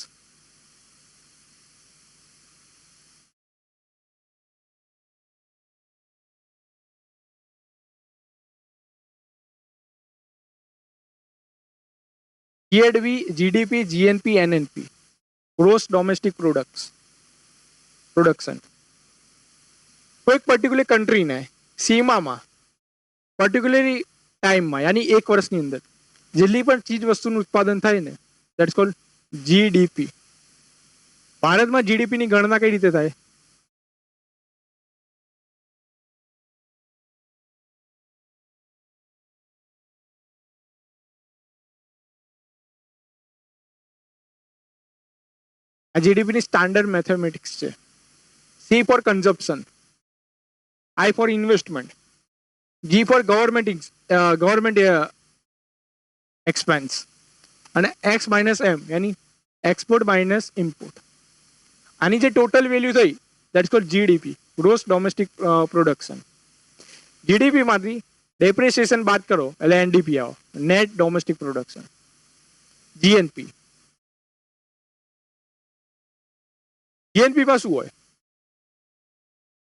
GDP, GNP, NNP, gross domestic production. કોઈ પર્ટિક્યુલર કન્ટ્રીને સીમામાં પર્ટિક્યુલર ટાઈમમાં યાની 1 વર્ષની અંદર જેટલી પણ ચીજ વસ્તુનું ઉત્પાદન થાય ને દેટ્સ કોલ્ડ જીડીપી. ભારતમાં જીડીપીની ગણના કઈ રીતે થાય? આ જીડીપીની સ્ટાન્ડર્ડ મેથેમેટિક્સ છે. C for consumption, I for investment, G for government expense અને એક્સ માઇનસ એમ યાની એક્સપોર્ટ માઇનસ ઇમ્પોર્ટ. આની જે ટોટલ વેલ્યુ થઈ that's called GDP, gross domestic production. જીડીપીમાંથી ડેપ્રિસિએશન બાદ કરો એટલે એનડીપી આવો, નેટ ડોમેસ્ટિક પ્રોડક્શન. જીએનપી, જીએનપીમાં શું હોય?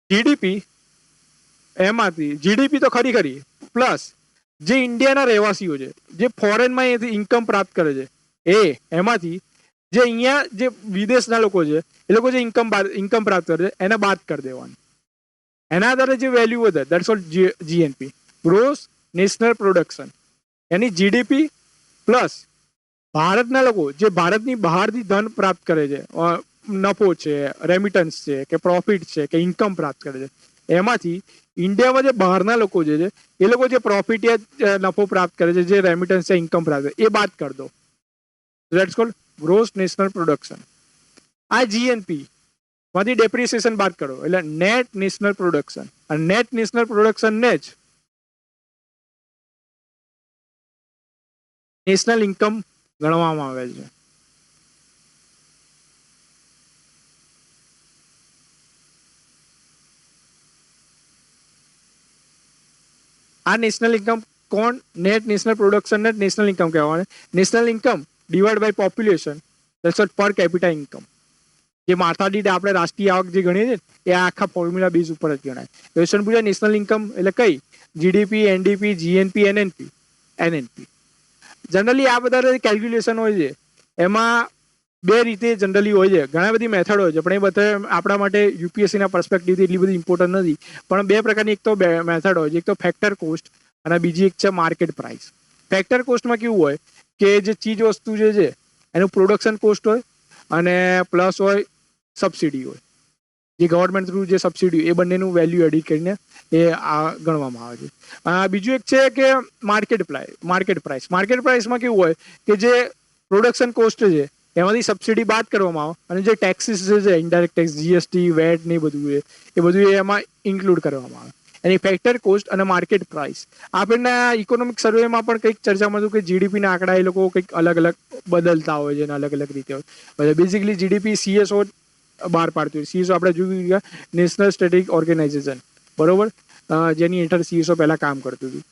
જીડીપી એમાંથી જીડીપી તો ખરી પ્લસ જે ઇન્ડિયાના રહેવાસીઓ છે જે ફોરેનમાં અહીંયાથી ઇન્કમ પ્રાપ્ત કરે છે એમાંથી જે અહીંયા જે વિદેશના લોકો છે એ લોકો જે ઇન્કમ પ્રાપ્ત કરે છે એને બાદ કરી દેવાની. એના આધારે જે વેલ્યુ વધે that's all GNP, gross national production. Any GDP plus ભારતના લોકો જે ભારતની બહારથી ધન પ્રાપ્ત કરે છે, નફો છે, રેમિટન્સ છે કે પ્રોફિટ છે કે ઇન્કમ પ્રાપ્ત કરે છે, એમાંથી ઇન્ડિયામાં જે બહારના લોકો છે એ લોકો જે પ્રોફિટ યા નફો પ્રાપ્ત કરે છે, જે રેમિટન્સ છે, ઇન્કમ પ્રાપ્ત કરે એ બાદ કરી દો. That's called gross national production. આ જીએનપી માંથી ડેપ્રિસિએશન બાદ કરો એટલે નેટ નેશનલ પ્રોડક્શન. અને નેટ નેશનલ પ્રોડક્શન ને જ નેશનલ ઇન્કમ ગણવામાં આવે છે. આ નેશનલ ઇન્કમ કોણ? નેટ નેશનલ પ્રોડક્શન ને નેશનલ ઇન્કમ કહેવાય. National income divide by population that's what per capita income. જે માથાદીઠ આપણે રાષ્ટ્રીય આવક જે ગણીએ છીએ એ આખા ફોર્મ્યુલા બેઝ ઉપર જ ગણાય. ક્વેશ્ચન પૂછે નેશનલ ઇન્કમ એટલે કઈ? GDP, NDP, GNP, NNP. Generally આ બધા કેલ્ક્યુલેશન હોય છે એમાં 2 રીતે જનરલી હોય છે. ઘણા બધી મેથડ હોય છે પણ એ બધા આપણા માટે યુપીએસસીના પર્સપેક્ટિવથી એટલી બધી ઇમ્પોર્ટન્ટ નથી. પણ 2 પ્રકારની એક તો મેથડ હોય છે. એક તો ફેક્ટર કોસ્ટ અને બીજી એક છે માર્કેટ પ્રાઇસ. ફેક્ટર કોસ્ટમાં કેવું હોય કે જે ચીજ વસ્તુ જે છે એનું પ્રોડક્શન કોસ્ટ હોય અને પ્લસ હોય સબસિડી હોય. જે ગવર્મેન્ટ થ્રુ જે સબસિડી એ બંનેનું વેલ્યુ એડિટ કરીને એ આ ગણવામાં આવે છે. બીજું એક છે કે માર્કેટ પ્રાઇસ. માર્કેટ પ્રાઇસમાં કેવું હોય કે જે પ્રોડક્શન કોસ્ટ છે એમાંથી સબસિડી બાદ કરવામાં આવે અને જે ટેક્સીસ છે ઇનડાયરેક્ટ ટેક્સ, જીએસટી, વેટ ને એ બધું એમાં ઇન્ક્લુડ કરવામાં આવે. એની ફેક્ટર કોસ્ટ અને માર્કેટ પ્રાઇસ. આપણને ઇકોનોમિક સર્વેમાં પણ કંઈક ચર્ચામાં હતું કે જીડીપીના આંકડા એ લોકો કંઈક અલગ અલગ બદલતા હોય છે અને અલગ અલગ રીતે હોય. બેઝિકલી જીડીપી સીએસઓ બહાર પાડતું હોય. સીએસઓ આપણે જોયું કે નેશનલ સ્ટેટિક ઓર્ગેનાઇઝેશન, બરોબર, જેની હેઠળ સીએસઓ પહેલા કામ કરતું હતું.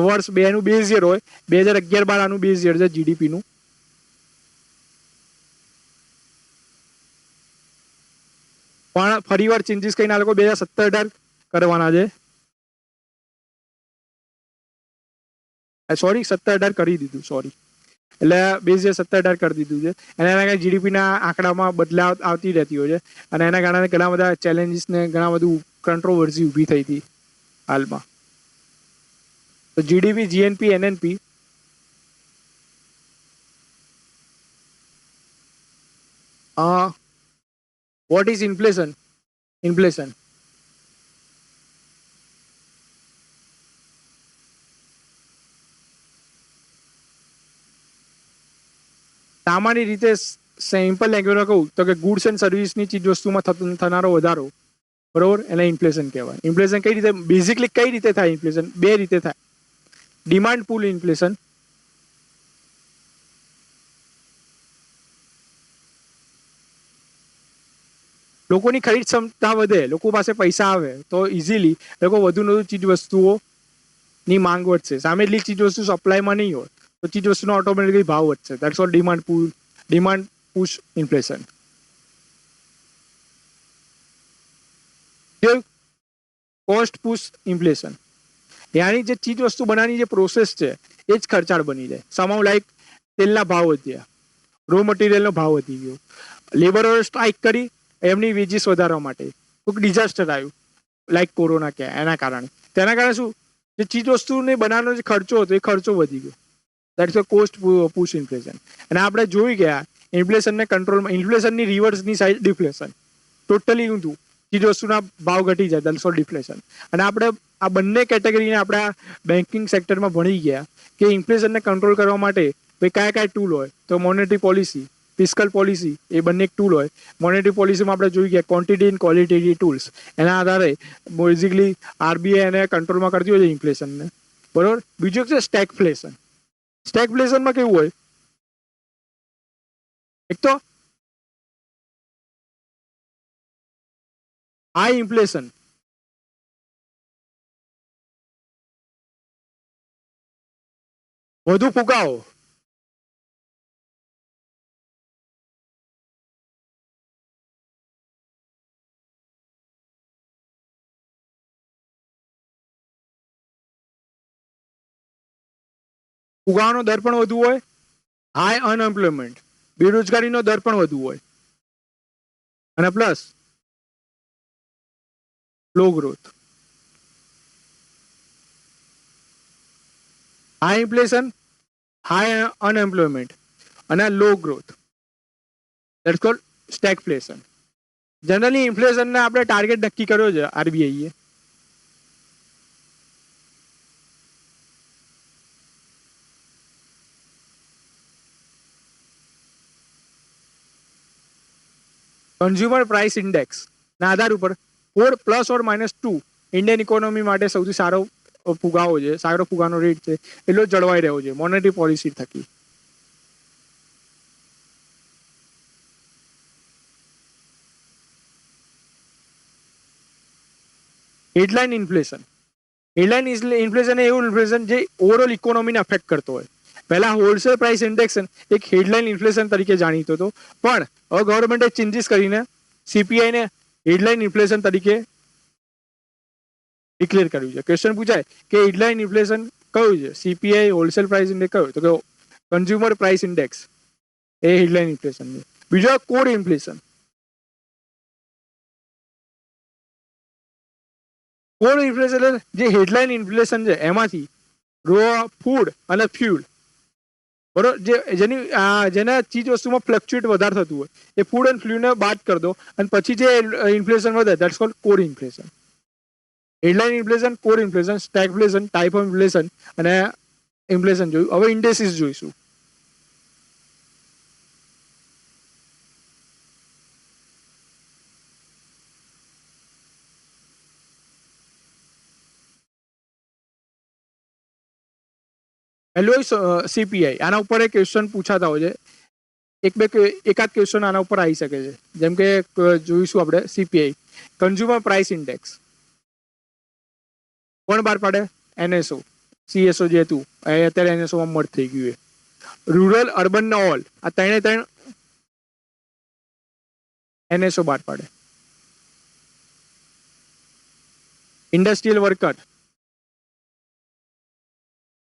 વર્ષ 2 નું બેઝ યર હોય. 2011-12 આનું બેઝ યર છે જીડીપીનું. પણ ફરીવાર ચેન્જીસ કરીને આ લોકો 2017-18 કરવાના છે. સોરી 17-18 કરી દીધું, સોરી. એટલે 2017-18 કરી દીધું છે અને એના કારણે જીડીપીના આંકડામાં બદલાવ આવતી રહેતી હોય છે અને એના કારણે ઘણા બધા ચેલેન્જીસ ને ઘણા બધું કંટ્રોવર્સી ઊભી થઈ હતી હાલમાં. તો GDP, GNP, NNP what is inflation? Inflation સામાન્ય રીતે સિમ્પલ લેંગ્વેજમાં કહું તો કે ગુડ્સ એન્ડ સર્વિસની ચીજ વસ્તુમાં થનારો વધારો, બરોબર, એને ઇન્ફ્લેશન કહેવાય. ઇન્ફ્લેશન કઈ રીતે, બેઝિકલી કઈ રીતે થાય ઇન્ફ્લેશન? બે રીતે થાય. ડિમાન્ડ પુલ ઇન્ફ્લેશન, લોકોની ખરીદ ક્ષમતા વધે, લોકો પાસે પૈસા આવે તો ઇઝીલી લોકો વધુ વધુ ચીજ વસ્તુઓની માંગ વધશે. સામે એટલી ચીજ વસ્તુ સપ્લાયમાં નહીં હોય તો ચીજ વસ્તુનો ઓટોમેટિકલી ભાવ વધશે. That's all demand push inflation. Cost push inflation, यानी જે ચીજ વસ્તુ બનાવવાની જે પ્રોસેસ છે એ જ ખર્ચાળ બની જાય. સમાવ લાઈક તેલના ભાવ વધ્યા, રો મટીરિયલનો ભાવ વધી ગયો, લેબરોએ સ્ટ્રાઇક કરી એમની વેજીસ વધારવા માટે, કોઈક ડિઝાસ્ટર આવ્યું લાઈક કોરોના કે એના કારણે, તેના કારણે શું જે ચીજ વસ્તુને બનાવવાનો જે ખર્ચો હતો એ ખર્ચો વધી ગયો. That's a cost push inflation. અને આપણે જોઈ ગયા ઇન્ફ્લેશનને કંટ્રોલમાં, ઇન્ફ્લેશનની રિવર્સની સાઇડ ડિફ્લેશન, ટોટલી ઊંધું, ચીજ વસ્તુના ભાવ ઘટી જાય, દેટ્સ ઓલ ડિફ્લેશન. અને આપણે આ બંને કેટેગરીને આપણા બેન્કિંગ સેક્ટરમાં ભણી ગયા કે ઇન્ફ્લેશનને કંટ્રોલ કરવા માટે કયા કયા ટૂલ હોય. તો મોનેટરી પોલિસી, ફિસ્કલ પોલિસી, એ બંને એક ટૂલ હોય. મોનેટરી પોલિસીમાં આપણે જોઈ ગયા ક્વોન્ટિટી એન્ડ ક્વોલિટેટિવ ટૂલ્સ, એના આધારે બેઝિકલી આરબીઆઈ એને કંટ્રોલમાં કરતી હોય છે ઇન્ફ્લેશનને, બરોબર. બીજું છે સ્ટેગફ્લેશન. સ્ટેગફ્લેશનમાં કેવું હોય, એક તો હાઈ ઇન્ફ્લેશન, વધુ ફુગાવો, ફુગાવાનો દર પણ વધુ હોય, હાઈ અનએમ્પ્લોયમેન્ટ, બેરોજગારીનો દર પણ વધુ હોય, અને plus low growth. High inflation, high unemployment અને low growth, that's called stagflation. Generally ઇન્ફ્લેશનને આપણે ટાર્ગેટ નક્કી કર્યો છે આરબીઆઈએ. કન્ઝ્યુમર પ્રાઇસ ઇન્ડેક્સ ના આધાર ઉપર 4 + or -2 ઇન્ડિયન ઇકોનોમી માટે સૌથી સારો ફુગાવો છે, સારો ફુગાનો રેટ છે, એટલો જળવાઈ રહ્યો છે મોનેટરી પોલિસી થકી. હેડલાઇન ઇન્ફ્લેશન, હેડલાઇન ઇન્ફ્લેશન એવું ઇન્ફ્લેશન જે ઓવરઓલ ઇકોનોમીને અફેક્ટ કરતો હોય. પહેલા હોલસેલ પ્રાઇસ ઇન્ડેક્સ એક હેડલાઇન ઇન્ફ્લેશન તરીકે જાણીતો હતો, પણ હવે ગવર્મેન્ટે ચેન્જીસ કરીને સીપીઆઈને હેડલાઇન ઇન્ફ્લેશન તરીકે ડિક્લેર કર્યું છે. ક્વેશ્ચન પૂછાય કે હેડલાઇન ઇન્ફ્લેશન કયું છે, સીપીઆઈ, હોલસેલ પ્રાઇસ ઇન્ડેક્સ કયું, તો કે કન્ઝ્યુમર પ્રાઇસ ઇન્ડેક્સ એ હેડલાઇન ઇન્ફ્લેશન છે. બીજો કોર ઇન્ફ્લેશન. કોર ઇન્ફ્લેશન જે હેડલાઇન ઇન્ફ્લેશન છે એમાંથી રો ફૂડ અને ફ્યુલ, બરોબર, જેના ચીજ વસ્તુમાં ફ્લક્ચ્યુએટ વધારે થતું હોય એ ફૂડ એન્ડ ફ્યુલને બાદ કરી દો અને પછી જે ઇન્ફ્લેશન વધે that's called core inflation. Headline inflation, core inflation, stagflation, type of inflation અને ઇન્ફ્લેશન જોયું. હવે ઇન્ડેસીસ જોઈશું. પહેલો સીપીઆઈ, આના ઉપર એક ક્વેશ્ચન પૂછાતા હોય છે, એકાદ ક્વેશ્ચન આના ઉપર આવી શકે છે. જેમ કે જોઈશું આપણે સીપીઆઈ, કન્ઝ્યુમર પ્રાઇસ ઇન્ડેક્સ કોણ બહાર પાડે? એનએસઓ, સીએસઓ જે હતું અત્યારે એનએસઓમાં મર્જ થઈ ગયું છે. રૂરલ, અર્બન ને ઓલ, આ ત્રણે એનએસઓ બહાર પાડે. Industrial worker,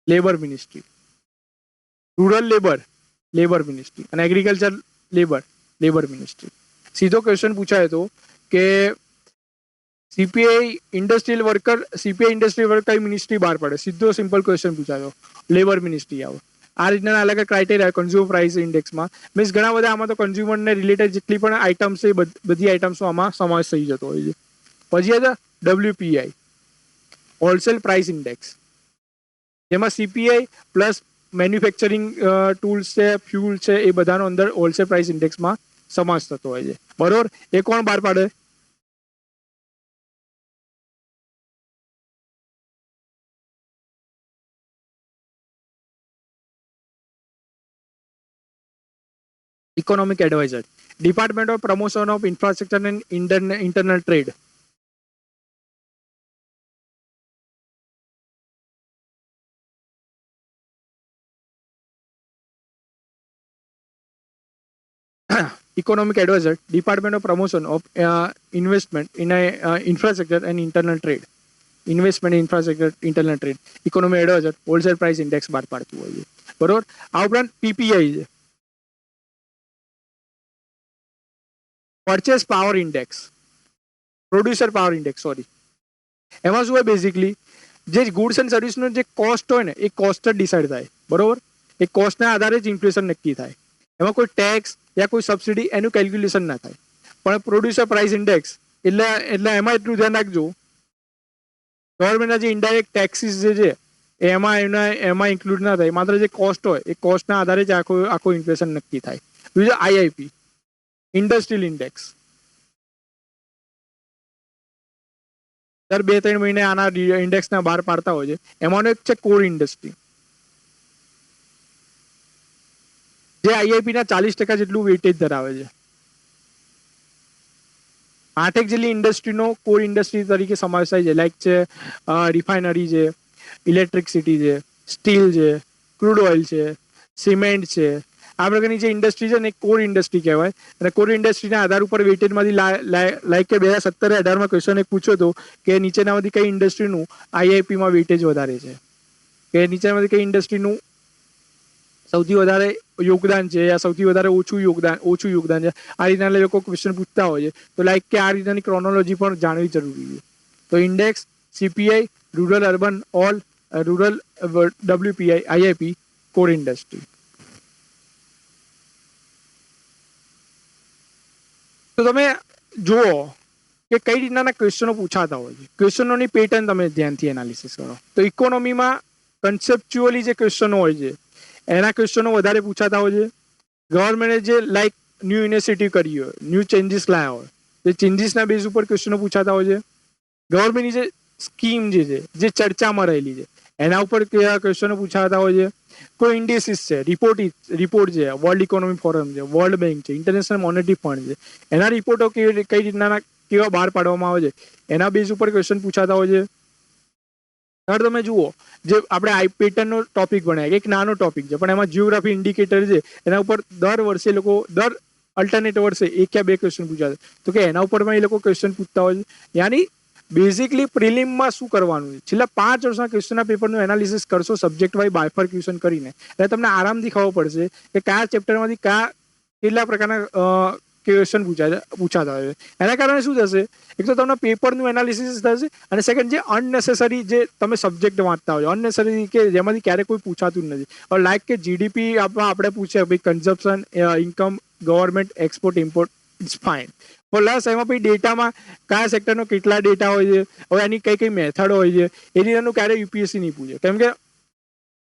labour ministry. Rural labour, labour ministry, અને એગ્રીકલ્ચર લેબર મિનિસ્ટ્રી. સીધો ક્વેશ્ચન પૂછાય તો કે સીપીઆઈ ઇન્ડસ્ટ્રીયલ વર્કર કઈ મિનિસ્ટ્રી બહાર પડે? સીધો સિમ્પલ ક્વેશ્ચન પૂછાયો, લેબર મિનિસ્ટ્રી આવે. આ રીતના અલગ ક્રાઇટેરિયા કન્ઝ્યુમર પ્રાઇસ ઇન્ડેક્સમાં. મીન્સ ઘણા બધા આમાં તો કન્ઝ્યુમરને રિલેટેડ જેટલી પણ આઇટમ્સ છે બધી આઇટમ્સનો આમાં સમાવેશ થઈ જતો હોય છે. પછી હતા ડબ્લ્યુપીઆઈ, હોલસેલ પ્રાઇસ ઇન્ડેક્સ, જેમાં સીપીઆઈ પ્લસ મેન્યુફેક્ચરિંગ ટૂલ્સ છે, ફ્યુલ છે, એ બધાનો અંદર હોલસેલ પ્રાઇસ ઇન્ડેક્સમાં સમાવેશ થતો હોય છે. બરોબર, એ કોણ બહાર પાડે? Economic adviser, department of promotion of infrastructure and internal trade. Economic advisor, Department of Promotion of Investment in Infrastructure and Internal Trade. Investment infrastructure internal trade. Economic adviser wholesale price index બહાર પાડતું હોય છે. બરોબર. આ ઉપરાંત PPI છે, purchase power index, producer power index, sorry. એમાં શું હોય બેઝિકલી, જે ગુડ્સ એન્ડ સર્વિસનો જે કોસ્ટ હોય ને એ કોસ્ટ જ ડિસાઇડ થાય. બરોબર, એ કોસ્ટના આધારે જ ઇન્ફ્લેશન નક્કી થાય. એમાં કોઈ ટેક્સ યા કોઈ સબસિડી એનું કેલ્ક્યુલેશન ના થાય. પણ પ્રોડ્યુસર પ્રાઇસ ઇન્ડેક્સ એટલે એમાં એટલું ધ્યાન રાખજો, ગવર્મેન્ટના જે ઇનડાયરેક્ટ ટેક્સીસ જે છે એમાં ઇન્ક્લુડ ના થાય. માત્ર જે કોસ્ટ હોય એ કોસ્ટના આધારે જ આખો ઇન્ફ્લેશન નક્કી થાય. બીજું આઈઆઈપી, ઇન્ડસ્ટ્રીયલ ઇન્ડેક્સ. દર 2-3 મહિને આના ઇન્ડેક્સના બહાર પાડતા હોય છે. એમાંનો એક છે કોર ઇન્ડસ્ટ્રી, જે આઈઆઈપીના 40% જેટલું વેઇટેજ ધરાવે છે. 8 જેટલી ઇન્ડસ્ટ્રીનો કોર ઇન્ડસ્ટ્રી તરીકે સમાવેશ થાય છે. લાઈક છે રિફાઇનરી છે, ઇલેક્ટ્રિસિટી છે, સ્ટીલ છે, ક્રૂડ ઓઇલ છે, સિમેન્ટ છે. આ પ્રકારની જે ઇન્ડસ્ટ્રી છે ને એ કોર ઇન્ડસ્ટ્રી કહેવાય. અને કોર ઇન્ડસ્ટ્રીના આધાર ઉપર વેઇટેજમાંથી લાઈક કે 2017-18માં ક્વેશ્ચન એક પૂછ્યો હતો કે નીચેનામાંથી કઈ ઇન્ડસ્ટ્રીનું આઈઆઈપીમાં વેઇટેજ વધારે છે, કે નીચેનામાંથી કઈ ઇન્ડસ્ટ્રીનું સૌથી વધારે યોગદાન છે યા સૌથી વધારે ઓછું યોગદાન છે. આ રીતના લોકો ક્વેશ્ચન પૂછતા હોય છે. તો લાઈક કે આ રીતની ક્રોનોલોજી પણ જાણવી જરૂરી છે. તો index, CPI, rural urban, all, rural, WPI, IIP, core industry. તો તમે જુઓ કે કઈ રીતના ક્વેશ્ચનો પૂછાતા હોય છે. ક્વેશ્ચનોની પેટર્ન તમે ધ્યાનથી એનાલિસિસ કરો. તો ઇકોનોમીમાં કન્સેપ્ચ્યુઅલી જે ક્વેશ્ચનો હોય છે એના ક્વેશ્ચનો વધારે પૂછાતા હોય છે. ગવર્મેન્ટે જે લાઈક ન્યૂ યુનિવર્સિટી કરી હોય, ન્યૂ ચેન્જીસ લાયા હોય, જે ચેન્જીસના બેઝ ઉપર ક્વેશ્ચનો પૂછાતા હોય છે. ગવર્મેન્ટની જે સ્કીમ જે ચર્ચામાં રહેલી છે એના ઉપર ક્વેશ્ચનો પૂછાતા હોય છે. કોઈ ઇન્ડિસિસ છે, રિપોર્ટ છે, વર્લ્ડ ઇકોનોમિક ફોરમ છે, વર્લ્ડ બેંક છે, ઇન્ટરનેશનલ મોનેટરી ફંડ છે, એના રિપોર્ટો કઈ રીતના કેવા બહાર પાડવામાં આવે છે એના બેઝ ઉપર ક્વેશ્ચન પૂછાતા હોય છે. હવે તમે જુઓ, જે આપણે આઈ પેટર્નનો ટોપિક ભણ્યા, એક નાનો ટોપિક છે પણ એમાં જીઓગ્રાફી ઇન્ડિકેટર છે, એના ઉપર દર વર્ષે લોકો દર અલ્ટરનેટ વર્ષે 1 યા 2 ક્વેશ્ચન પૂછાતા. તો કે એના ઉપર એ લોકો ક્વેશ્ચન પૂછતા હોય છે. યાની બેઝિકલી પ્રિલિમમાં શું કરવાનું છે, છેલ્લા 5 વર્ષના ક્વેશ્ચનના પેપરનું એનાલિસિસ કરશો સબ્જેક્ટ વાઇઝ બાયફર્ક્યુશન કરીને, એટલે તમને આરામથી ખબર પડશે કે કયા ચેપ્ટરમાંથી કેટલા પ્રકારના ક્વેશ્ચન પૂછાતા હોય છે. એના કારણે શું થશે, એક તો તમને પેપરનું એનાલિસિસ થશે, અને સેકન્ડ જે અનનેસેસરી જે તમે સબ્જેક્ટ વાંચતા હોય અનનેસેસરી કે જેમાંથી ક્યારેક કોઈ પૂછાતું જ નથી. હવે લાઈક કે જીડીપી આપણે પૂછે ભાઈ consumption, income, government, export, import, it's fine. Plus એમાં પછી ડેટામાં કયા સેક્ટરનો કેટલા ડેટા હોય છે, હવે એની કઈ મેથડ હોય છે, એ રીતનું ક્યારેય યુપીએસસી નહીં પૂછે. કેમ કે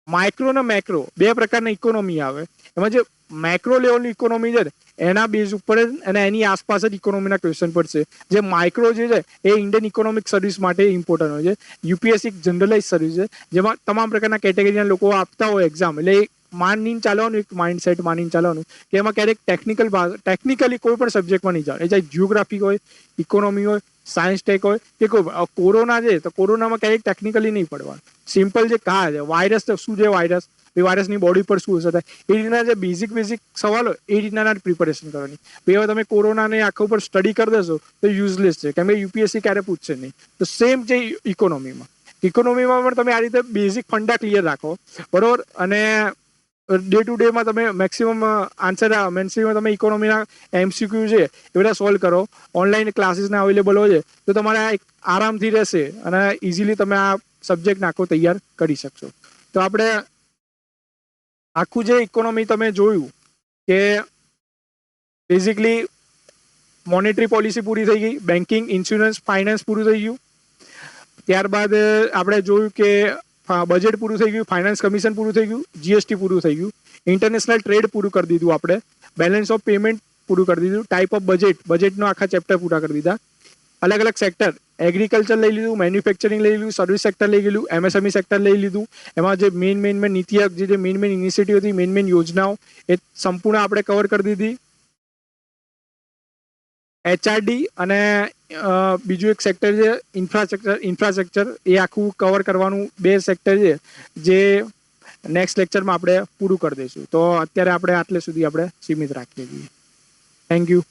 માઇક્રો અને મેક્રો 2 પ્રકારના ઇકોનોમી આવે. એમાં જે મેક્રો લેવલની ઇકોનોમી છે એના બેઝ ઉપર જ અને એની આસપાસ જ ઇકોનોમીના ક્વેશ્ચન પડશે. જે માઇક્રો જે છે એ ઇન્ડિયન ઇકોનોમિક સર્વિસ માટે ઇમ્પોર્ટન્ટ હોય છે. યુપીએસસી એક જનરલાઇઝ સર્વિસ છે જેમાં તમામ પ્રકારના કેટેગરીના લોકો આપતા હોય એક્ઝામ. એટલે એક માનીને ચાલવાનું, એક માઇન્ડસેટ માનીને ચાલવાનું કે એમાં ક્યારેક ટેકનિકલી કોઈ પણ સબ્જેક્ટમાં નહીં ચાલે. એ ચાહે જીઓગ્રાફી હોય, ઇકોનોમી હોય, સાયન્સ ટેક હોય કે કોઈ. કોરોના છે તો કોરોનામાં ક્યારેક ટેકનિકલી નહીં પડવાનું. સિમ્પલ જે કહા છે વાયરસ તો શું છે, વાયરસની બોડી પર શું અસર થાય, એ રીતના જે બેઝિક સવાલ હોય એ રીતના પ્રિપેરેશન કરવાની. હવે તમે કોરોનાને આખા ઉપર સ્ટડી કરી દેશો તો યુઝલેસ છે, કેમ કે યુપીએસસી ક્યારે પૂછશે નહીં. તો સેમ છે ઇકોનોમીમાં પણ તમે આ રીતે બેઝિક ફંડા ક્લિયર રાખો, બરોબર. અને ડે ટુ ડેમાં તમે મેક્સિમમ આન્સર મેક્સિમમ તમે ઇકોનોમીના MCQ છે એ બધા સોલ્વ કરો. ઓનલાઈન ક્લાસીસના અવેલેબલ હોય છે તો તમારે આ એક આરામથી રહેશે અને ઇઝીલી તમે આ સબ્જેક્ટ આખો તૈયાર કરી શકશો. તો આપણે આખું જે ઇકોનોમી તમે જોયું કે બેઝિકલી મોનેટરી પોલિસી પૂરી થઈ ગઈ, બેન્કિંગ, ઇન્સ્યોરન્સ, ફાઇનાન્સ પૂરું થઈ ગયું. ત્યારબાદ આપણે જોયું કે બજેટ પૂરું થઈ ગયું, ફાઇનાન્સ કમિશન પૂરું થઈ ગયું, GST પૂરું થઈ ગયું, ઇન્ટરનેશનલ ટ્રેડ પૂરું કરી દીધું આપણે, બેલેન્સ ઓફ પેમેન્ટ પૂરું કરી દીધું, ટાઈપ ઓફ બજેટનો આખા ચેપ્ટર પૂરા કરી દીધા. અલગ અલગ સેક્ટર, એગ્રીકલ્ચર લઈ લીધું, મેન્યુફેક્ચરિંગ લઈ લીધું, સર્વિસ સેક્ટર લઈ લીધું, MSME સેક્ટર લઈ લીધું. એમાં જે મેઇન નીતિ જે મેઇન ઇનિશિયેટિવ હતી, મેઇન યોજનાઓ એ સંપૂર્ણ આપણે કવર કરી દીધી. HRD અને બીજું એક સેક્ટર છે ઇન્ફ્રાસ્ટ્રક્ચર, એ આખું કવર કરવાનું 2 સેક્ટર છે જે નેક્સ્ટ લેક્ચરમાં આપણે પૂરું કરી દઈશું. તો અત્યારે આપણે આટલે સુધી આપણે સીમિત રાખીએ છીએ. Thank you.